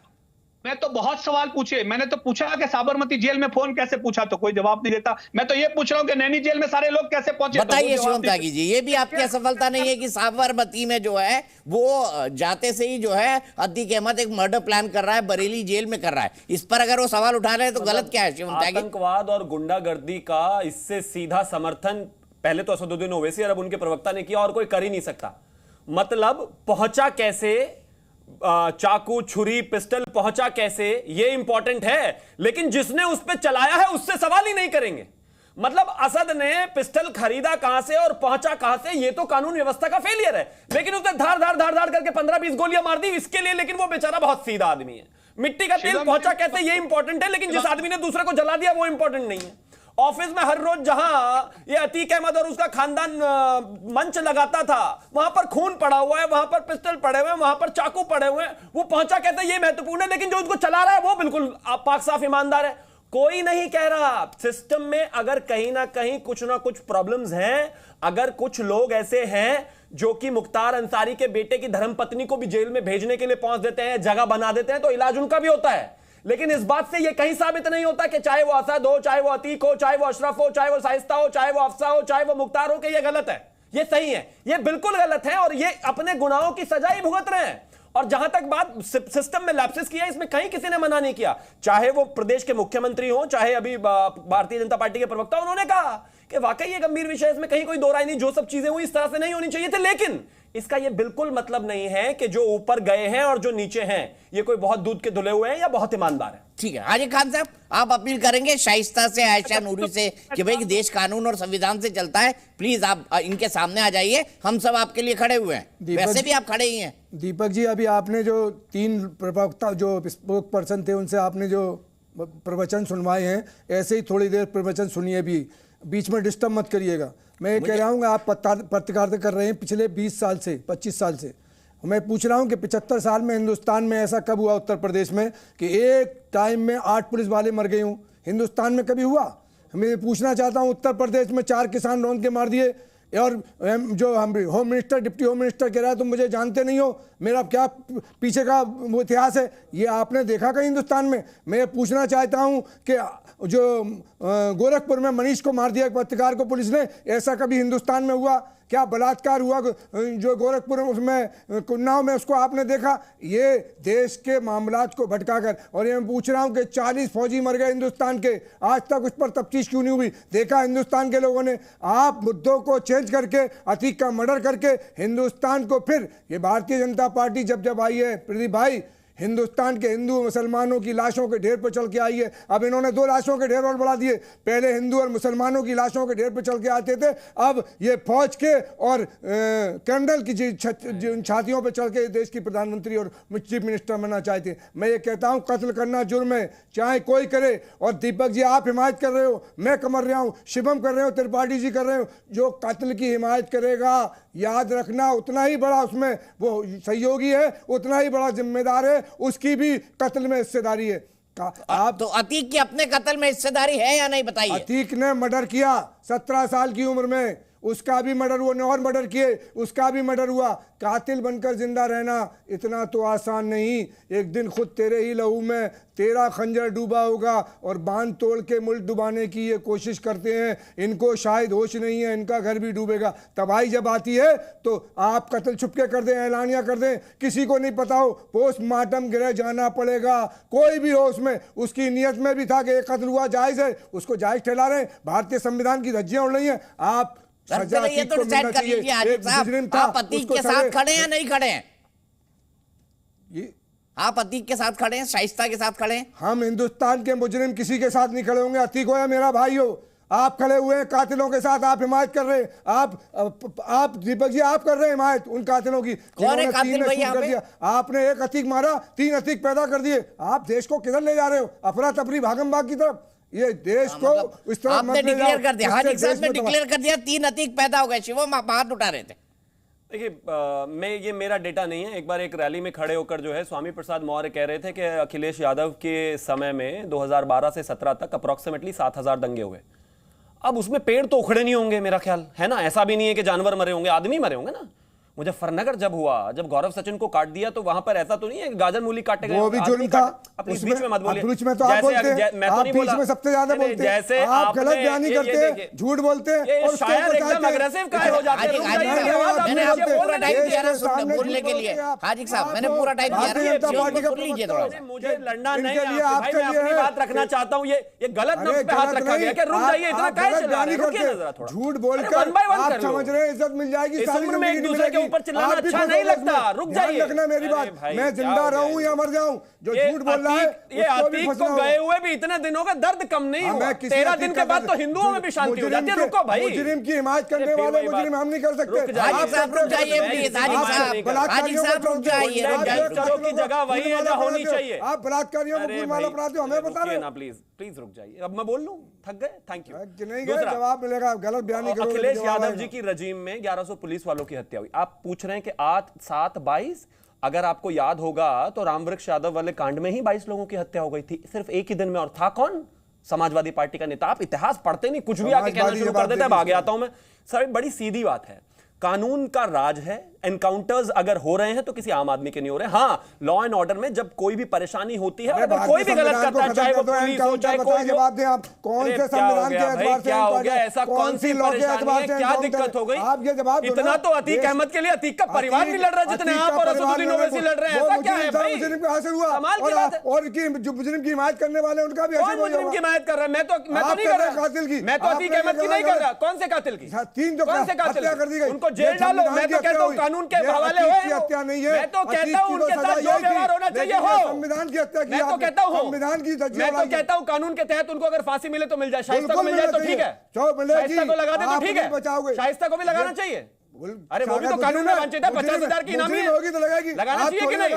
मैं तो बहुत सवाल पूछे, मैंने तो पूछा कि साबरमती जेल में फोन कैसे पूछा, तो कोई जवाब नहीं देता। मैं तो ये पूछ रहा हूं कि नैनी जेल में सारे लोग कैसे पहुंचे। बताइए शिवम त्यागी जी, ये भी आपकी असफलता नहीं है कि साबरमती में जो है वो जाते से ही जो है अतीक अहमद एक मर्डर प्लान कर रहा है, बरेली जेल में कर रहा है। इस पर अगर वो सवाल उठा रहे हैं तो गलत क्या है शिवम त्यागी? आतंकवाद और गुंडागर्दी का इससे सीधा समर्थन पहले तो असदुद्दीन ओवैसी और अब उनके प्रवक्ता ने किया, और कोई कर ही नहीं सकता। मतलब पहुंचा कैसे, चाकू, छुरी, पिस्टल पहुंचा कैसे, ये इंपॉर्टेंट है, लेकिन जिसने उस पे चलाया है उससे सवाल ही नहीं करेंगे। मतलब असद ने पिस्टल खरीदा कहां से और पहुंचा कहां से, ये तो कानून व्यवस्था का फेलियर है। लेकिन उसने धार धार धार धार करके 15-20 गोलियां मार दी इसके लिए, लेकिन वो बेचारा बहुत सीधा आदमी है। मिट्टी का तेल पहुंचा कैसे, ये इंपॉर्टेंट है, लेकिन जिस आदमी ने दूसरे को जला दिया वो इंपॉर्टेंट नहीं है। ऑफिस में हर रोज जहां ये अतीक अहमद और उसका खानदान मंच लगाता था, वहां पर खून पड़ा हुआ है, वहां पर पिस्टल पड़े हुए हैं, वहां पर चाकू पड़े हुए हैं, वो पहुंचा कहते हैं ये महत्वपूर्ण है, लेकिन जो उसको चला रहा है वो बिल्कुल पाक साफ ईमानदार है। कोई नहीं कह रहा सिस्टम में अगर कहीं ना कहीं कुछ ना कुछ प्रॉब्लम्स हैं, अगर कुछ लोग ऐसे हैं जो कि मुख्तार अंसारी के बेटे की धर्मपत्नी को भी जेल में भेजने के लिए पहुंच देते हैं, जगह बना देते हैं, तो इलाज उनका भी होता है। लेकिन इस बात से यह कहीं साबित नहीं होता कि चाहे वो असद हो, चाहे वो अतीक हो, चाहे वो अशरफ हो, चाहे वो शाइस्ता हो, चाहे वो अफसा हो, चाहे वो मुख्तार हो, कि यह गलत है, यह सही है। यह बिल्कुल गलत है और ये अपने गुनाहों की सजा ही भुगत रहे हैं। और जहां तक बात सिस्टम में लैप्सेस की है, इसमें कहीं किसी ने मना नहीं किया, चाहे वो प्रदेश के मुख्यमंत्री हो, चाहे अभी भारतीय जनता पार्टी के प्रवक्ता, उन्होंने कहा कि वाकई ये गंभीर विषय, इसमें कहीं कोई दो राय नहीं, जो सब चीजें हुई इस तरह से नहीं होनी चाहिए थे। लेकिन इसका ये बिल्कुल मतलब नहीं है कि जो ऊपर गए हैं और जो नीचे हैं ये कोई बहुत दूध के धुले हुए हैं या बहुत ईमानदार है। ठीक है हाजी खान साहब, आप अपील करेंगे शाइस्ता से, आयशा नूरी से कि भाई देश कानून और संविधान से चलता है, प्लीज आप इनके सामने आ जाइए, हम सब आपके लिए खड़े हुए हैं। वैसे भी आप खड़े ही हैं। दीपक जी, अभी आपने जो 3 प्रवक्ता जो स्पोक पर्सन थे उनसे आपने जो प्रवचन सुनवाए हैं, ऐसे ही थोड़ी देर प्रवचन सुनिए, भी बीच में डिस्टर्ब मत करिएगा। मैं कह रहा हूँ आप पत्रकारिता कर रहे हैं पिछले 20 साल से, 25 साल से। मैं पूछ रहा हूँ कि 75 साल में हिंदुस्तान में ऐसा कब हुआ, उत्तर प्रदेश में, कि एक टाइम में 8 पुलिस वाले मर गए हूँ? हिंदुस्तान में कभी हुआ? मैं पूछना चाहता हूँ, उत्तर प्रदेश में 4 किसान रौंद के मार दिए, और जो हम home minister, deputy home minister कह रहा है तुम मुझे जानते नहीं हो, मेरा क्या पीछे का वो इतिहास है, ये आपने देखा कहीं हिंदुस्तान में? मैं पूछना चाहता हूँ कि जो गोरखपुर में मनीष को मार दिया पत्रकार को पुलिस ने, ऐसा कभी हिंदुस्तान में हुआ क्या बलात्कार हुआ जो गोरखपुर में, उसमें उन्नाव में, उसको आपने देखा? ये देश के मामलात को भटकाकर, और ये मैं पूछ रहा हूं कि 40 फौजी मर गए हिंदुस्तान के, आज तक उस पर तफ्तीश क्यों नहीं हुई? देखा हिंदुस्तान के लोगों ने? आप मुद्दों को चेंज करके, अतीक का मर्डर करके हिंदुस्तान को, फिर ये भारतीय जनता पार्टी जब आई है प्रदीप भाई, हिंदुस्तान के हिंदू मुसलमानों की लाशों के ढेर पर चल के आई है। अब इन्होंने 2 लाशों के ढेर और बढ़ा दिए। पहले हिंदू और मुसलमानों की लाशों के ढेर पर चल के आते थे, अब ये फौज के और कर्नल की छातियों पर चल के देश की प्रधानमंत्री और चीफ मिनिस्टर बनना चाहते हैं। मैं ये कहता हूं, कत्ल करना जुर्म है, चाहे कोई करे। और दीपक जी, आप हिमायत कर रहे हो, मैं कर रहा हूं, शिवम कर रहे हो, त्रिपाठी जी कर रहे हो। जो कत्ल की हिमायत करेगा, याद रखना, उतना ही बड़ा उसमें वो सहयोगी है, उतना ही बड़ा जिम्मेदार है, उसकी भी कत्ल में हिस्सेदारी है। आप तो अतीक की अपने कत्ल में हिस्सेदारी है या नहीं, बताइए। अतीक ने मर्डर किया 17 साल की उम्र में, उसका भी मर्डर हुआ, ने और मर्डर किए, उसका भी मर्डर हुआ। कातिल बनकर जिंदा रहना इतना तो आसान नहीं। एक दिन खुद तेरे ही लहू में तेरा खंजर डूबा होगा, और बांध तोड़ के मुल्क डुबाने की ये कोशिश करते हैं। इनको शायद होश नहीं है, इनका घर भी डूबेगा। तबाही जब आती है तो आप कत्ल छुपके कर दें, ऐलानिया कर दें, किसी को नहीं पता हो, पोस्टमार्टम गृह जाना पड़ेगा। कोई भी हो उसमें, उसकी नीयत में भी था कि एक कत्ल हुआ, जायज है, उसको जायज ठहरा रहे हैं। भारतीय संविधान की धज्जियां उड़ रही हैं। आप ये तो डिसाइड कर लीजिए हाजिर साहब, आप अतीक के साथ खड़े हैं नहीं खड़े हैं? आप अतीक के साथ खड़े हैं, शाइस्ता के साथ खड़े हैं? हम हिंदुस्तान के मुजरिम किसी के साथ नहीं खड़े होंगे। अतीक हो या मेरा भाई हो, आप खड़े हुए हैं कातिलों के साथ, आप हिमायत कर रहे हैं। आप दीपक जी, आप कर रहे हैं हिमायत उन कातिलों की। कौन है कातिल भाई यहाँ पे? आपने एक अतीक मारा, 3 अतीक पैदा कर दिए। आप देश को किधर ले जा रहे हो? अफरा तफरी, भागम भाग की तरफ। ये देश को इस तरह आपने डिक्लेयर कर दिया, हाजिर साहब ने डिक्लेयर कर दिया, 3 अतीक पैदा हो गए। शिवम, आप हाथ उठा रहे थे। देखिए, ये मेरा डेटा नहीं है। एक बार एक रैली में खड़े होकर जो है स्वामी प्रसाद मौर्य कह रहे थे कि अखिलेश यादव के समय में 2012 से 17 तक अप्रोक्सीमेटली 7000 दंगे हुए। अब उसमें पेड़ तो उखड़े नहीं होंगे मेरा ख्याल है ना, ऐसा भी नहीं है कि जानवर मरे होंगे, आदमी मरे होंगे ना। मुजफ्फरनगर जब हुआ, जब गौरव सचिन को काट दिया, तो वहां पर ऐसा तो नहीं है गाजर मूली काटे गए, वो भी जुर्म था। अपनी बीच में मत बोलिए, बीच में तो आप बोलते हैं, मैं तो नहीं बोला, बीच में सबसे ज्यादा बोलते हैं, जैसे आप गलत बयानी करते हैं, झूठ बोलते हैं, और शायर एकदम अग्रेसिव काहे हो जाते हैं। मैंने आपको पूरा टाइम दिया ना सुनने बोलने के लिए। हाजी साहब, मैंने पूरा टाइम दिया ना, मुझे लड़ना नहीं है भाई, मैं अपनी बात रखना चाहता हूँ। ये गलत नब्ज पे हाथ रखा गया कि रुक जाइए, इतना काहे चिल्ला रहे हैं, रुकिए ना जरा थोड़ा। झूठ बोलकर आप समझ रहे हैं इज्जत मिल जाएगी, इस उम्र में एक दूसरे के ऊपर चिल्लाना अच्छा नहीं लगता। रुक जाइए, रखना मेरी बात, मैं जिंदा रहूं या मर जाऊं, जो झूठ बोल रहा है ये अतीक को गए हुए भी इतने दिनों का दर्द कम नहीं हुआ। 13 दिन के बाद तो हिंदुओं में भी शांति हो जाती है। रुको भाई, मुजरिम की हिमायत करने वाले मुजरिम हम नहीं कर सकते। आप रुक जाइए प्लीज, हाजी साहब रुक जाइए। की जगह वही है जहां होनी चाहिए। आप बलात्कारियों को फूल माला पहनाते हो, हमें बता रहे ना। प्लीज रुक जाइए। अब मैं बोल लूं, थक गए? Thank you. नहीं गए, जवाब मिलेगा, गलत बयानी करोगे। अखिलेश यादव जी की रजीम में 1100 पुलिस वालों की हत्या हुई। आप पूछ रहे हैं कि 7/22, अगर आपको याद होगा तो रामवृक्ष यादव वाले कांड में ही 22 लोगों की हत्या हो गई थी, सिर्फ एक ही दिन में। और था कौन? समाजवादी पार्टी का नेता। आप इतिहास पढ़ते नहीं, कुछ भी आके कहना शुरू कर देते हैं। आगे आता हूं मैं। सर, बड़ी सीधी बात है, कानून का राज है। एनकाउंटर्स अगर हो रहे हैं तो किसी आम आदमी के नहीं हो रहे। हाँ, लॉ एंड ऑर्डर में जब कोई भी परेशानी होती है, अगर कोई भी गलत करता है, चाहे वो पुलिस हो चाहे कोई हो। आप कौन से संविधान के एतबार से क्या हो गया? ऐसा कौन सी परेशानी है? क्या दिक्कत हो गई? आप ये जवाब इतना तो अतीक अहमद के लिए अतीक का परिवार नहीं लड़ रहा जितने आप और असदुद्दीन ओवैसी लड़ रहे हैं। ऐसा क्या है भाई? मुजरिम का हासिल हुआ, और जो मुजरिम की हिमायत करने वाले उनका भी कौन मुजरिम की हिमायत कर रहा है? मैं तो नहीं कर रहा कातिल की। मैं तो अतीक अहमद की नहीं कर रहा। कौन से कातिल की? 3 जो कौन से कातिल कर दी गई, उनको जेल डालो। मैं तो कहता हूँ कानून के हवाले हत्या नहीं है। मैं तो कहता हूं उनके साथ जो व्यवहार होना चाहिए हो। संविधान की हत्या की। मैं तो कहता हूं संविधान की, मैं तो कहता हूं कानून के तहत उनको अगर फांसी मिले तो मिल जाए, शाइस्ता को मिल जाए तो ठीक है, शाइस्ता को लगा दे तो ठीक है, शाइस्ता को भी लगाना चाहिए। अरे वो भी तो कानून में वांछित है, 50,000 की इनामी होगी तो लगाएगी, लगाना चाहिए कि नहीं?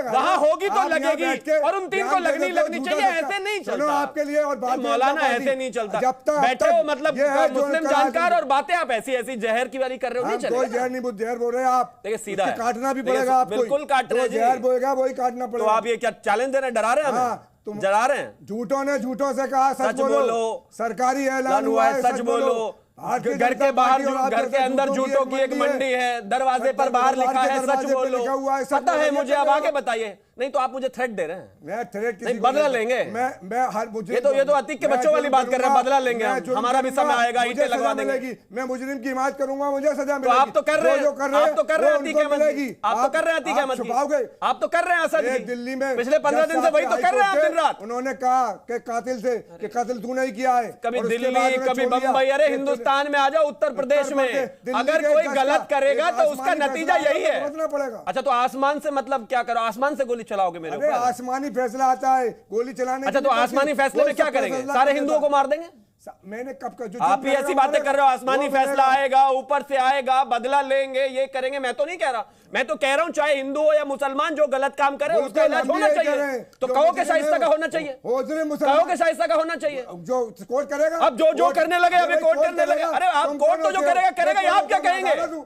वहां होगी तो लगेगी, और उन 3 को लगनी चाहिए। ऐसे नहीं चलता आपके लिए। और मौलाना ऐसे नहीं चलता। बैठे हो मतलब मुस्लिम जानकार और बातें आप ऐसी जहर की वाली कर रहे हो। नहीं चलेगा। कोई जहर नहीं, जहर बोल रहे हैं आप। देखिए सीधा है, काटना भी पड़ेगा आपको। बिल्कुल काट रहे हैं, जहर बोलेगा वही काटना पड़ेगा। तो आप ये क्या चैलेंज दे रहे हैं? डरा रहे हैं? तुम डरा रहे हैं? झूठों ने झूठों से कहा सच बोलो। सरकारी ऐलान हुआ है, सच बोलो। घर के बाहर, घर के अंदर जूतों की एक मंडी है, दरवाजे पर बाहर लिखा है सच बोलो। पता है मुझे, अब आगे बताइए। नहीं तो आप मुझे थ्रेट दे रहे हैं। मैं थ्रेट नहीं, बदला लेंगे। मैं हर मुझे ये तो अतीक के बच्चों वाली बात कर रहे हैं, बदला लेंगे हम, हमारा भी समय आएगा, ईंटें लगवा देंगे। मैं मुजरिम की हिमायत करूंगा, मुझे सजा तो आप तो कर रहे हैं, आप तो कर रहे हैं अतीक अहमद की, आप तो कर रहे हैं अतीक अहमद की, आप तो कर रहे हैं असद की, दिल्ली में पिछले 15 दिन से वही तो कर रहे हैं आप दिन रात। उन्होंने कहा कि कातिल से कि कातिल तूने ही किया है, कभी दिल्ली कभी बंबई, अरे हिंदुस्तान में आ जाओ, उत्तर प्रदेश में अगर कोई गलत करेगा तो उसका नतीजा यही है। अच्छा तो आसमान से मतलब क्या करो, आसमान से गोली चलाओगे मेरे ऊपर? आसमानी फैसला आता है गोली चलाने। अच्छा तो आसमानी फैसले में क्या करेंगे, सारे हिंदुओं को मार देंगे? मैंने कब का जो आप ही ऐसी बातें कर रहे हो, आसमानी फैसला आएगा, ऊपर से आएगा, बदला लेंगे, ये करेंगे। मैं तो नहीं कह रहा, मैं तो कह रहा हूं चाहे हिंदू हो या मुसलमान, जो गलत काम करे उसका इलाज होना चाहिए। तो कहो के शाइस्ता का होना चाहिए, कहो के शाइस्ता का होना चाहिए। जो कोर्ट करेगा, अब जो करने लगे, अभी कोर्ट करने लगे। अरे आप कोर्ट तो जो करेगा करेगा, आप क्या कहेंगे?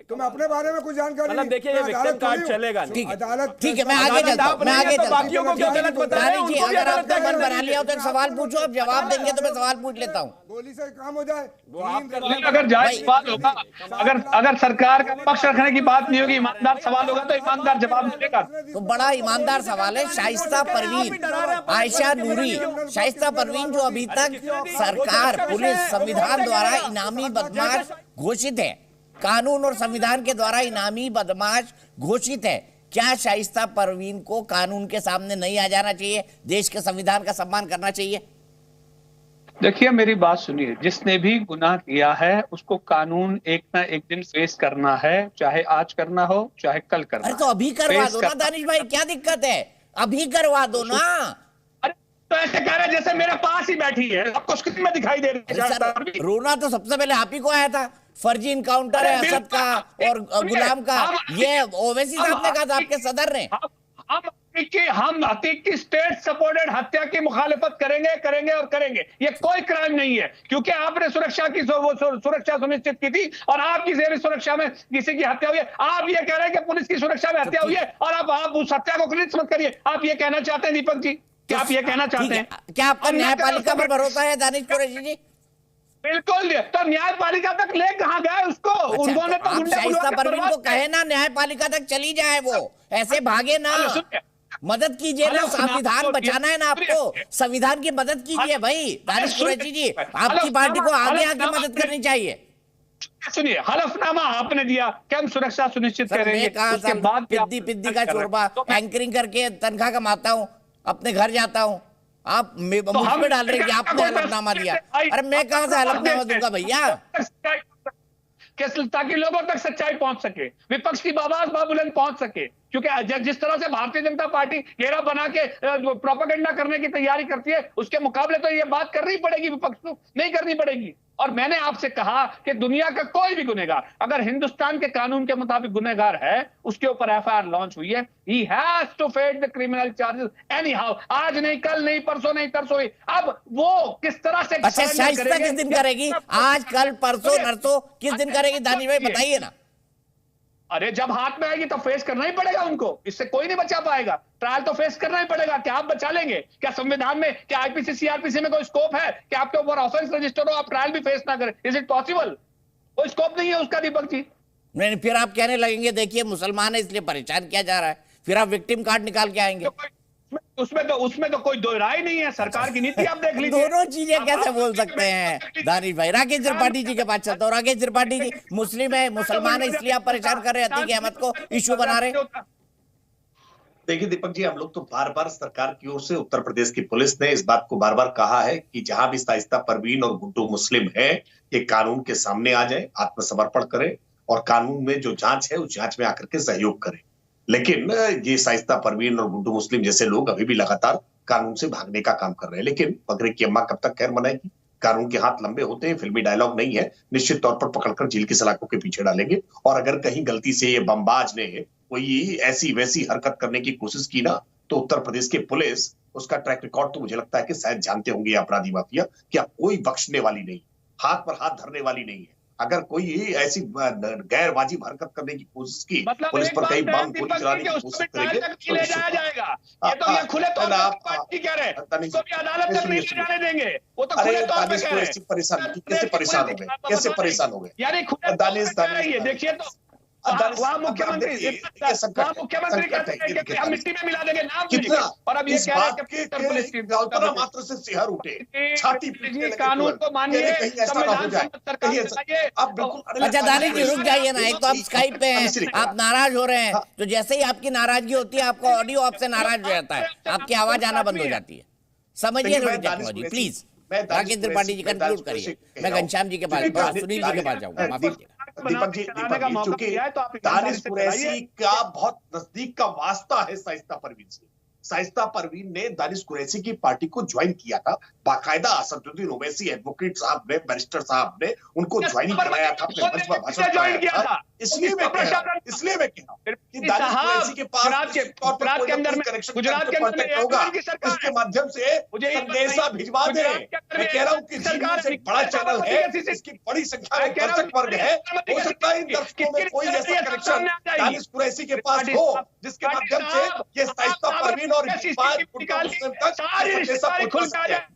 तुम अपने बारे में कुछ जानकारी, मतलब देखिए ये विक्टिम कार्ड चलेगा। ठीक है, मैं आगे चलता हूं, मैं आगे चलता हूं। बाकियों को क्यों गलत बता रहे हैं? जी, अगर आपने मन बना लिया हो तो एक सवाल पूछो, आप जवाब देंगे तो मैं सवाल पूछ लेता हूं। गोली से काम हो जाए, अगर जायज बात होगा, अगर सरकार का पक्ष रखने की बात नहीं होगी, ईमानदार सवाल होगा तो ईमानदार जवाब देगा। तो बड़ा ईमानदार सवाल है। शाइस्ता परवीन, आयशा नूरी, शाइस्ता परवीन जो अभी तक सरकार, पुलिस, संविधान द्वारा इनामी बदमाश घोषित है, कानून और संविधान के द्वारा इनामी बदमाश घोषित है, क्या शाइस्ता परवीन को कानून के सामने नहीं आ जाना चाहिए? देश के संविधान का सम्मान करना चाहिए? देखिए मेरी बात सुनिए, जिसने भी गुनाह किया है उसको कानून एक ना एक दिन फेस करना है, चाहे आज करना हो चाहे कल करना। अरे तो अभी करवा दो ना दानिश भाई, क्या दिक्कत है? अभी करवा दो ना। अरे तो ऐसे कह रहे जैसे मेरे पास ही बैठी है, आपको स्क्रीन में दिखाई दे रही है। रोना तो सबसे पहले आप ही को आया था। फर्जी इनकाउंटर है असद का और गुलाम का, ये ओवैसी साहब ने कहा था, आपके सदर ने। हम अतीक की स्टेट सपोर्टेड हत्या की मुखालिफत करेंगे और करेंगे। ये कोई क्राइम नहीं है, क्योंकि आपने सुरक्षा की सुरक्षा सुनिश्चित की थी और आपकी जेर सुरक्षा में किसी की हत्या हुई है। आप ये कह रहे हैं कि पुलिस की सुरक्षा में हत्या हुई है और आप उस हत्या को क्लियर मत करिए। आप ये कहना चाहते हैं दीपक जी, क्या आप ये कहना चाहते हैं? क्या आपका न्यायपालिका पर भरोसा है दानिश कुरैशी जी? बिल्कुल। तो न्यायपालिका तक ले कहां गए उसको? उन्होंने तो शाइस्ता परवीन को कहे ना न्यायपालिका तक चली जाए, वो ऐसे भागे ना, मदद कीजिए ना। संविधान बचाना है ना आपको, संविधान की मदद कीजिए भाई। दानिश कुरैशी जी, आपकी पार्टी को आगे आके मदद करनी चाहिए। सुनिए, हलफनामा आपने दिया कि हम सुरक्षा सुनिश्चित करेंगे, उसके बाद पिद्दी का चोरबा एंकरिंग करके तनख्वाह कमाता हूँ, अपने घर जाता हूँ, आप मुझ पे डाल रहे हैं कि आपने हलफनामा दिया। अरे मैं कहां से हलफनामा दूंगा भैया? ताकि लोगों तक सच्चाई पहुंच सके, विपक्ष की आवाज बाबुलंद पहुंच सके। क्योंकि जिस तरह से भारतीय जनता पार्टी घेरा बना के प्रोपेगेंडा करने की तैयारी करती है, उसके मुकाबले तो ये बात करनी पड़ेगी, विपक्ष को नहीं करनी पड़ेगी। और मैंने आपसे कहा कि दुनिया का कोई भी गुनहगार अगर हिंदुस्तान के कानून के मुताबिक गुनहगार है, उसके ऊपर एफआईआर लॉन्च हुई है, he has to face the criminal charges anyhow। आज नहीं, कल नहीं, परसों नहीं, तरसों नहीं। अब वो किस तरह से अच्छा शाइस्ता किस दिन करेगी? आज, कल, परसों, नरसों किस दिन करेगी दानिश भाई, बताइए ना। अरे जब हाथ में आएगी तो फेस करना ही पड़ेगा उनको, इससे कोई नहीं बचा पाएगा। ट्रायल तो फेस करना ही पड़ेगा। क्या आप बचा लेंगे? क्या संविधान में, क्या आईपीसी सीआरपीसी में कोई स्कोप है कि आपके ऊपर ऑफेंस रजिस्टर हो, आप ट्रायल भी फेस ना करें? Is it possible? कोई स्कोप नहीं है उसका दीपक जी। नहीं, फिर आप कहने लगेंगे देखिए मुसलमान है इसलिए परेशान किया जा रहा है, फिर आप विक्टिम कार्ड निकाल के आएंगे। उसमें तो कोई दो राय नहीं है। सरकार की नीति आप देख लीजिए। दोनों चीजें कैसे बोल सकते हैं दानिश भाई? राकेश त्रिपाठी जी के पास चलता हूँ। राकेश त्रिपाठी जी, मुस्लिम है, मुसलमान है, इसलिए आप परेशान कर रहे हैं, अतीक अहमद को इश्यू बना रहे। देखिए दीपक जी, हम लोग तो बार बार सरकार की ओर से, उत्तर प्रदेश की पुलिस ने इस बात को बार बार कहा है कि जहां भी शाइस्ता परवीन और गुड्डू मुस्लिम है, ये कानून के सामने आ जाए, आत्मसमर्पण करें और कानून में जो जांच है उस जांच में आकर के सहयोग करें। लेकिन ये शाइस्ता परवीन और गुड्डू मुस्लिम जैसे लोग अभी भी लगातार कानून से भागने का काम कर रहे हैं। लेकिन बकरे की अम्मा कब तक खैर मनाएगी? कानून के हाथ लंबे होते हैं, फिल्मी डायलॉग नहीं है। निश्चित तौर पर पकड़कर जेल की सलाखों के पीछे डालेंगे। और अगर कहीं गलती से ये बमबाज ने कोई ऐसी वैसी हरकत करने की कोशिश की ना, तो उत्तर प्रदेश की पुलिस, उसका ट्रैक रिकॉर्ड तो मुझे लगता है कि शायद जानते होंगे अपराधी माफिया, क्या कोई बख्शने वाली नहीं, हाथ पर हाथ धरने वाली नहीं है। अगर कोई ऐसी गैर वाजिब हरकत करने की कोशिश की, पुलिस पर कहीं बम गोली चलाने की कोशिश करेंगे तो ले जाया जाएगा। ये तो ये खुले तौर पर कह रहे हैं, उसको भी अदालत तक नहीं जाने देंगे। वो तो खुले तौर पे कह रहे हैं। कैसे परेशान हो गए? यानी खुले तौर पे कह रही है। देखिए तो वहाँ मुख्यमंत्री कहते हैं कि हम मिट्टी में मिला देंगे नाम कितना, और अब ये इस कह रहे हैं बात कि उत्तर प्रदेश की कल्पना मात्र से सिहर उठे, छाती पीटने लगे कानून को मानिए, कहीं ऐसा ना हो जाए, कहीं ऐसा आप बिल्कुल। अच्छा दानिश जी रुक जाइए ना, एक तो आप स्काइप पे हैं, आप नाराज हो रहे हैं, तो जैसे ही आपकी नाराजगी होती है आपका ऑडियो आपसे नाराज हो जाता है, आपकी आवाज आना बंद हो जाती है। समझिए थोड़ी technology please. Rakesh Tripathi ji conclude करिए, मैं घनश्याम जी के पास, सुनील जी के पास जाऊंगा। माफ कीजिएगा दीपक जी, चूंकि दानिश कुरैशी का बहुत नजदीक का वास्ता है शाइस्ता परवीन से, शाइस्ता परवीन ने दानिश कुरैशी की पार्टी को ज्वाइन किया था, बाकायदा असदुद्दीन ओवैसी एडवोकेट साहब ने, बैरिस्टर साहब ने उनको ज्वाइन कराया था, अपने मंच पर भाषण दिया था। इसलिए मैं कह रहा कि दानिश कुरैशी के पास गुजरात के अंदर कनेक्शन होगा, इसके माध्यम से संदेशा भिजवा दे। मैं कह रहा हूँ कि से बड़ा चैनल है, इसकी बड़ी संख्या में दर्शक वर्ग है, हो सकता है इन दर्शकों में कोई ऐसा कनेक्शन दानिश कुरैशी के पास हो जिसके माध्यम से ये शाइस्ता परवीन और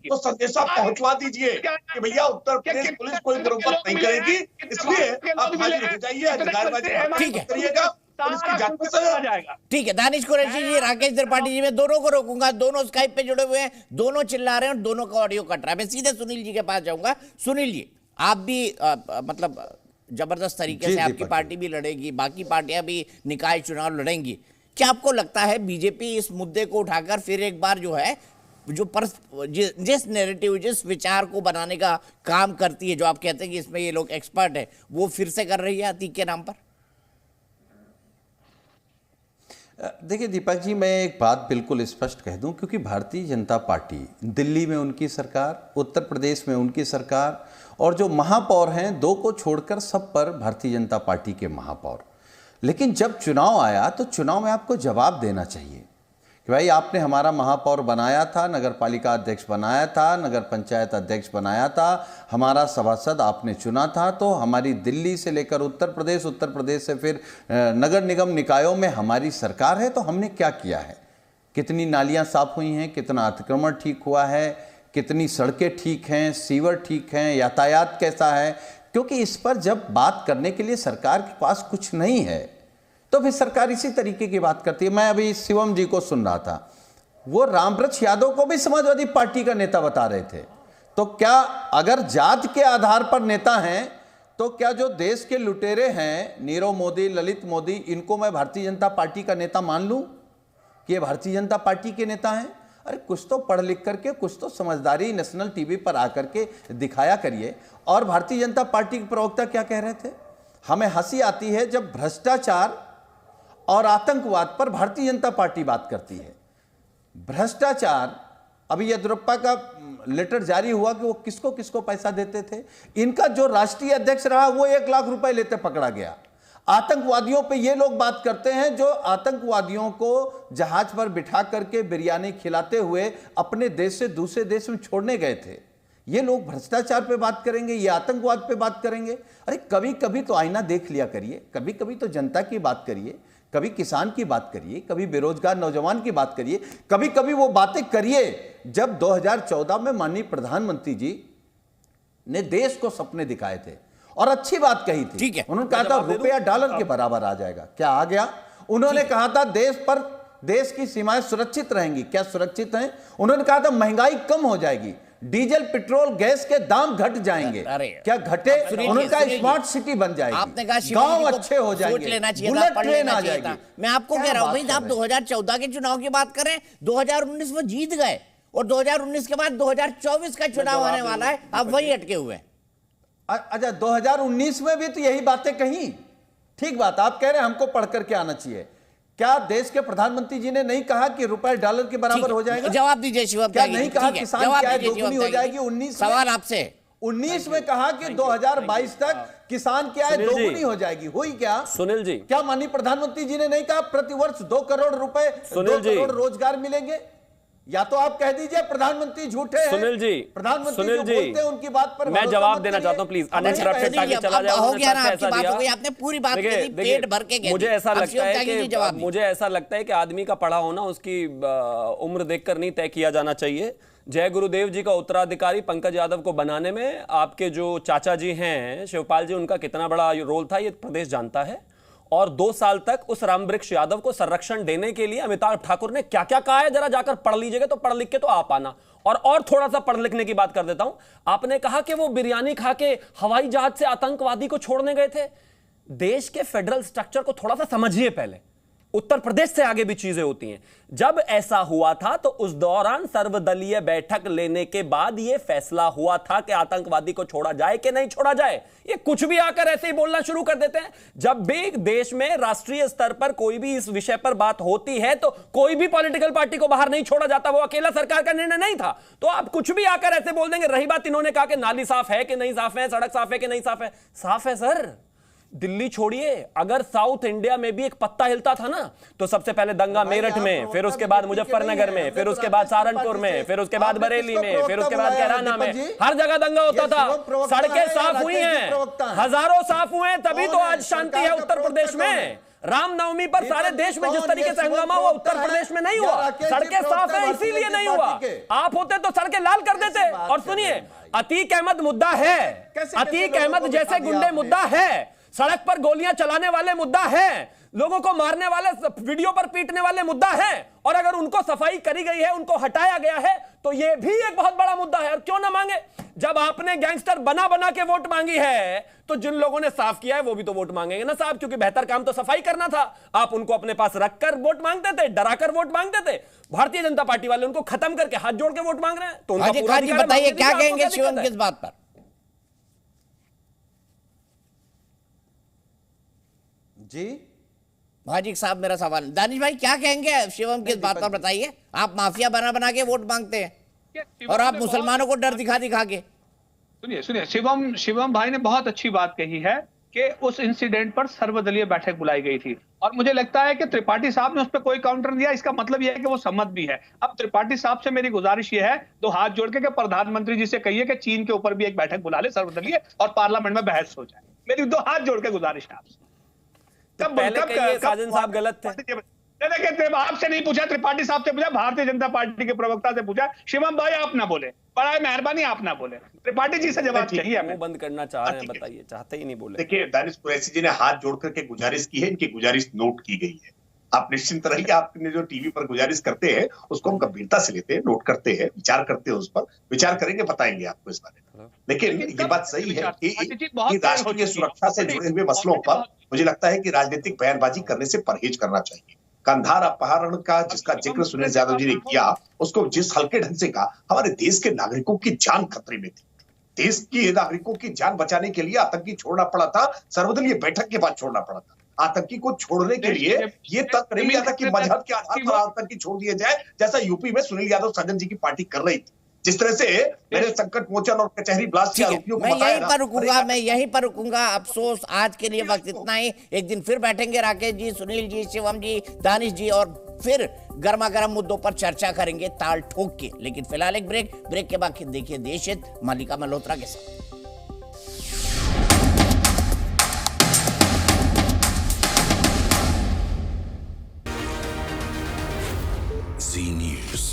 तो संदेशा पहुंचवा दीजिए कि भैया उत्तर प्रदेश पुलिस कोई मुरम्मत नहीं करेगी, इसलिए आप खाली रह जाइए, ठीक है करिएगा, पुलिस की जांच में सजा जाएगा। ठीक है। दानिश कुरैशी जी, राकेश त्रिपाठी जी, मैं दोनों को रोकूंगा, दोनों स्काइप पे जुड़े हुए हैं, दोनों चिल्ला रहे हैं और दोनों का ऑडियो कट रहा है। मैं सीधे सुनील जी के पास जाऊंगा। सुनील जी, आप भी मतलब जबरदस्त तरीके से आपकी पार्टी भी लड़ेगी, बाकी पार्टियां भी निकाय चुनाव लड़ेंगी, क्या आपको लगता है बीजेपी इस मुद्दे को उठाकर फिर एक बार जो है जिस नैरेटिव, जिस विचार को बनाने का काम करती है, जो आप कहते हैं कि इसमें ये लोग एक्सपर्ट है, वो फिर से कर रही है अतीक के नाम पर? देखिए दीपक जी, मैं एक बात बिल्कुल स्पष्ट कह दूं, क्योंकि भारतीय जनता पार्टी, दिल्ली में उनकी सरकार, उत्तर प्रदेश में उनकी सरकार, और जो महापौर हैं, दो को छोड़कर सब पर भारतीय जनता पार्टी के महापौर। लेकिन जब चुनाव आया तो चुनाव में आपको जवाब देना चाहिए कि भाई आपने हमारा महापौर बनाया था, नगर पालिका अध्यक्ष बनाया था, नगर पंचायत अध्यक्ष बनाया था, हमारा सभासद आपने चुना था, तो हमारी दिल्ली से लेकर उत्तर प्रदेश से फिर नगर निगम निकायों में हमारी सरकार है, तो हमने क्या किया है, कितनी नालियां साफ हुई हैं, कितना अतिक्रमण ठीक हुआ है, कितनी सड़कें ठीक हैं, सीवर ठीक हैं, यातायात कैसा है। क्योंकि इस पर जब बात करने के लिए सरकार के पास कुछ नहीं है तो फिर सरकार इसी तरीके की बात करती है। मैं अभी शिवम जी को सुन रहा था, वो रामवृक्ष यादव को भी समाजवादी पार्टी का नेता बता रहे थे। तो क्या अगर जात के आधार पर नेता हैं, तो क्या जो देश के लुटेरे हैं, नीरव मोदी, ललित मोदी, इनको मैं भारतीय जनता पार्टी का नेता मान लूं कि ये भारतीय जनता पार्टी के नेता हैं? अरे कुछ तो पढ़ लिख करके, कुछ तो समझदारी नेशनल टीवी पर आकर के दिखाया करिए। और भारतीय जनता पार्टी के प्रवक्ता क्या कह रहे थे? हमें हंसी आती है जब भ्रष्टाचार और आतंकवाद पर भारतीय जनता पार्टी बात करती है। भ्रष्टाचार, अभी येदियुरप्पा का लेटर जारी हुआ कि वो किसको किसको पैसा देते थे। इनका जो राष्ट्रीय अध्यक्ष रहा वो 1 लाख रुपए लेते पकड़ा गया। आतंकवादियों पे ये लोग बात करते हैं जो आतंकवादियों को जहाज पर बिठा करके बिरयानी खिलाते हुए अपने देश से दूसरे देश में छोड़ने गए थे। ये लोग भ्रष्टाचार पे बात करेंगे, ये आतंकवाद पे बात करेंगे। अरे कभी कभी तो आईना देख लिया करिए, कभी कभी तो जनता की बात करिए, कभी किसान की बात करिए, कभी बेरोजगार नौजवान की बात करिए, कभी कभी वो बातें करिए जब 2014 में माननीय प्रधानमंत्री जी ने देश को सपने दिखाए थे और अच्छी बात कही थी। ठीक है, उन्होंने कहा था रुपया डॉलर के बराबर आ जाएगा। क्या आ गया? उन्होंने कहा था देश की सीमाएं सुरक्षित रहेंगी। क्या सुरक्षित हैं? उन्होंने कहा था महंगाई कम हो जाएगी, डीजल पेट्रोल गैस के दाम घट जाएंगे। क्या घटे? उन्होंने कहा स्मार्ट सिटी बन जाएगी, आपने कहा गांव अच्छे हो जाएंगे, बुलेट ट्रेन आ जाएगी। मैं आपको कह रहा हूं भाई, आप 2014 के चुनाव की बात करें, 2019 में जीत गए और 2019 के बाद 2024 का चुनाव आने वाला है, आप वही अटके हुए हैं। अच्छा, 2019 में भी तो यही बातें कही। ठीक बात, आप कह रहे हैं हमको पढ़ करके आना चाहिए। क्या देश के प्रधानमंत्री जी ने नहीं कहा कि रुपए डॉलर के बराबर हो जाएगा? जवाब दीजिए शिवम। क्या नहीं कहा किसान की आय दोगुनी हो जाएगी? 19 सवाल आपसे 19 में कहा कि 2022 तक किसान की आय दोगुनी हो जाएगी। हुई क्या? सुनील जी, क्या माननीय प्रधानमंत्री जी ने नहीं कहा प्रतिवर्ष 2 करोड़ रुपए, 2 करोड़ रोजगार मिलेंगे? या तो आप कह दीजिए प्रधानमंत्री झूठे हैं। सुनील जी, प्रधानमंत्री जो बोलते हैं उनकी बात पर मैं जवाब देना चाहता हूं प्लीज, अनइंटरप्टेड ताकि चला जाए। हो गया ना, आपकी बात हो गई, आपने पूरी बात कह दी, पेट भर के कह दी। मुझे ऐसा लगता है कि आदमी का पढ़ा होना उसकी उम्र देखकर नहीं तय किया जाना चाहिए। जय गुरुदेव जी का उत्तराधिकारी पंकज यादव को बनाने में आपके जो चाचा जी हैं शिवपाल जी, उनका कितना बड़ा रोल था ये प्रदेश जानता है। और 2 साल तक उस रामवृक्ष यादव को संरक्षण देने के लिए अमिताभ ठाकुर ने क्या क्या कहा है, जरा जाकर पढ़ लीजिएगा, तो पढ़ लिख के तो आप आना। और थोड़ा सा पढ़ लिखने की बात कर देता हूं। आपने कहा कि वो बिरयानी खा के हवाई जहाज से आतंकवादी को छोड़ने गए थे। देश के फेडरल स्ट्रक्चर को थोड़ा सा समझिए पहले। उत्तर प्रदेश से आगे भी चीजें होती हैं। जब ऐसा हुआ था तो उस दौरान सर्वदलीय बैठक लेने के बाद यह फैसला हुआ था कि आतंकवादी को छोड़ा जाए कि नहीं छोड़ा जाए। ये कुछ भी आकर ऐसे ही बोलना शुरू कर देते हैं। जब भी देश में राष्ट्रीय स्तर पर कोई भी इस विषय पर बात होती है तो कोई भी पॉलिटिकल पार्टी को बाहर नहीं छोड़ा जाता, वो अकेला सरकार का निर्णय नहीं था। तो आप कुछ भी आकर ऐसे बोल देंगे। रही बात, इन्होंने कहा कि नाली साफ है कि नहीं साफ है, सड़क साफ है कि नहीं साफ है। साफ है सर। दिल्ली छोड़िए, अगर साउथ इंडिया में भी एक पत्ता हिलता था ना तो सबसे पहले दंगा मेरठ में, फिर उसके बाद मुजफ्फरनगर में, फिर उसके बाद सहारनपुर में, फिर उसके बाद बरेली में, फिर उसके बाद कैराना में, हर जगह दंगा होता था। सड़कें साफ हुई हैं, हजारों साफ हुए हैं, तभी तो आज शांति है उत्तर प्रदेश में। रामनवमी पर सारे देश में जिस तरीके से हंगामा हुआ, उत्तर प्रदेश में नहीं हुआ। सड़कें साफ है इसीलिए नहीं हुआ। आप होते तो सड़कें लाल कर देते। और सुनिए, अतीक अहमद मुद्दा है, अतीक अहमद जैसे गुंडे मुद्दा है, सड़क पर गोलियां चलाने वाले मुद्दा है, लोगों को मारने वाले, वीडियो पर पीटने वाले मुद्दा है। और अगर उनको सफाई करी गई है, उनको हटाया गया है, तो यह भी एक बहुत बड़ा मुद्दा है। और क्यों ना मांगे? जब आपने गैंगस्टर बना बना के वोट मांगी है तो जिन लोगों ने साफ किया है वो भी तो वोट मांगेंगे ना साहब, क्योंकि बेहतर काम तो सफाई करना था। आप उनको अपने पास रखकर वोट मांगते थे, डराकर वोट मांगते थे। भारतीय जनता पार्टी वाले उनको खत्म करके हाथ जोड़ के वोट मांग रहे हैं। तो उनका पूरा अधिकार है। बताइए क्या कहेंगे शिवम किस बात पर? जी भाजी साहब, मेरा सवाल, दानिश भाई क्या कहेंगे शिवम किस बात पर बताइए? आप माफिया बना बना के वोट मांगते हैं और आप मुसलमानों को डर दिखा दिखा के। सुनिए, शिवम भाई ने बहुत अच्छी बात कही है कि उस इंसिडेंट पर सर्वदलीय बैठक बुलाई गई थी। और मुझे लगता है कि त्रिपाठी साहब ने उस पर कोई काउंटर नहीं दिया। इसका मतलब यह है कि वो सहमत भी है। अब त्रिपाठी साहब से मेरी गुजारिश ये है, दो हाथ जोड़ के, प्रधानमंत्री जी से कहिए कि चीन के ऊपर भी एक बैठक बुला ले सर्वदलीय और पार्लियामेंट में बहस हो जाए। मेरी दो हाथ जोड़ के गुजारिश है आपसे। साजन साहब गलत थे। आपसे नहीं पूछा, त्रिपाठी साहब से पूछा, भारतीय जनता पार्टी के प्रवक्ता से पूछा। शिवम भाई आप ना बोले, बड़ा मेहरबानी आप ना बोले। त्रिपाठी जी से जवाब चाहिए। मुंह बंद करना चाह रहे हैं, बताइए। चाहते ही नहीं बोले। देखिए, दानिश कुरैशी जी ने हाथ जोड़ करके गुजारिश की है, इनकी गुजारिश नोट की गई है। आप निश्चिंत रहिए, आपने जो टीवी पर गुजारिश करते हैं उसको हम गंभीरता से लेते हैं, नोट करते हैं, विचार करते हैं, उस पर विचार करेंगे, बताएंगे आपको इस बारे में। लेकिन ये बात सही है कि राष्ट्रीय सुरक्षा से जुड़े हुए मसलों पर मुझे लगता है कि राजनीतिक बयानबाजी करने से परहेज करना चाहिए। कंधार अपहरण का जिसका जिक्र सुनील यादव जी ने किया, उसको जिस हल्के ढंग से कहा, हमारे देश के नागरिकों की जान खतरे में थी। देश के नागरिकों की जान बचाने के लिए आतंकी छोड़ना पड़ा था, सर्वदलीय बैठक के बाद छोड़ना पड़ा था। आतंकी को छोड़ने के लिए ये तक नहीं लिया था कि मजहब के आधार पर आतंकी छोड़ दिए जाए, जैसा यूपी में सुनील यादव साजन जी की पार्टी कर रही थी। जिस तरह से मेरे संकट मोचन और कचहरी ब्लास्ट के आरोपियों को मैं यहीं पर रुकूंगा। अफसोस आज के लिए वक्त इतना ही। एक दिन फिर बैठेंगे राकेश जी, सुनील जी, शिवम जी, दानिश जी, और फिर गर्मा गर्म मुद्दों पर चर्चा करेंगे ताल ठोक के। लेकिन फिलहाल एक ब्रेक के बाद देखिए देशहित मल्लिका मल्होत्रा के साथ। Zee News.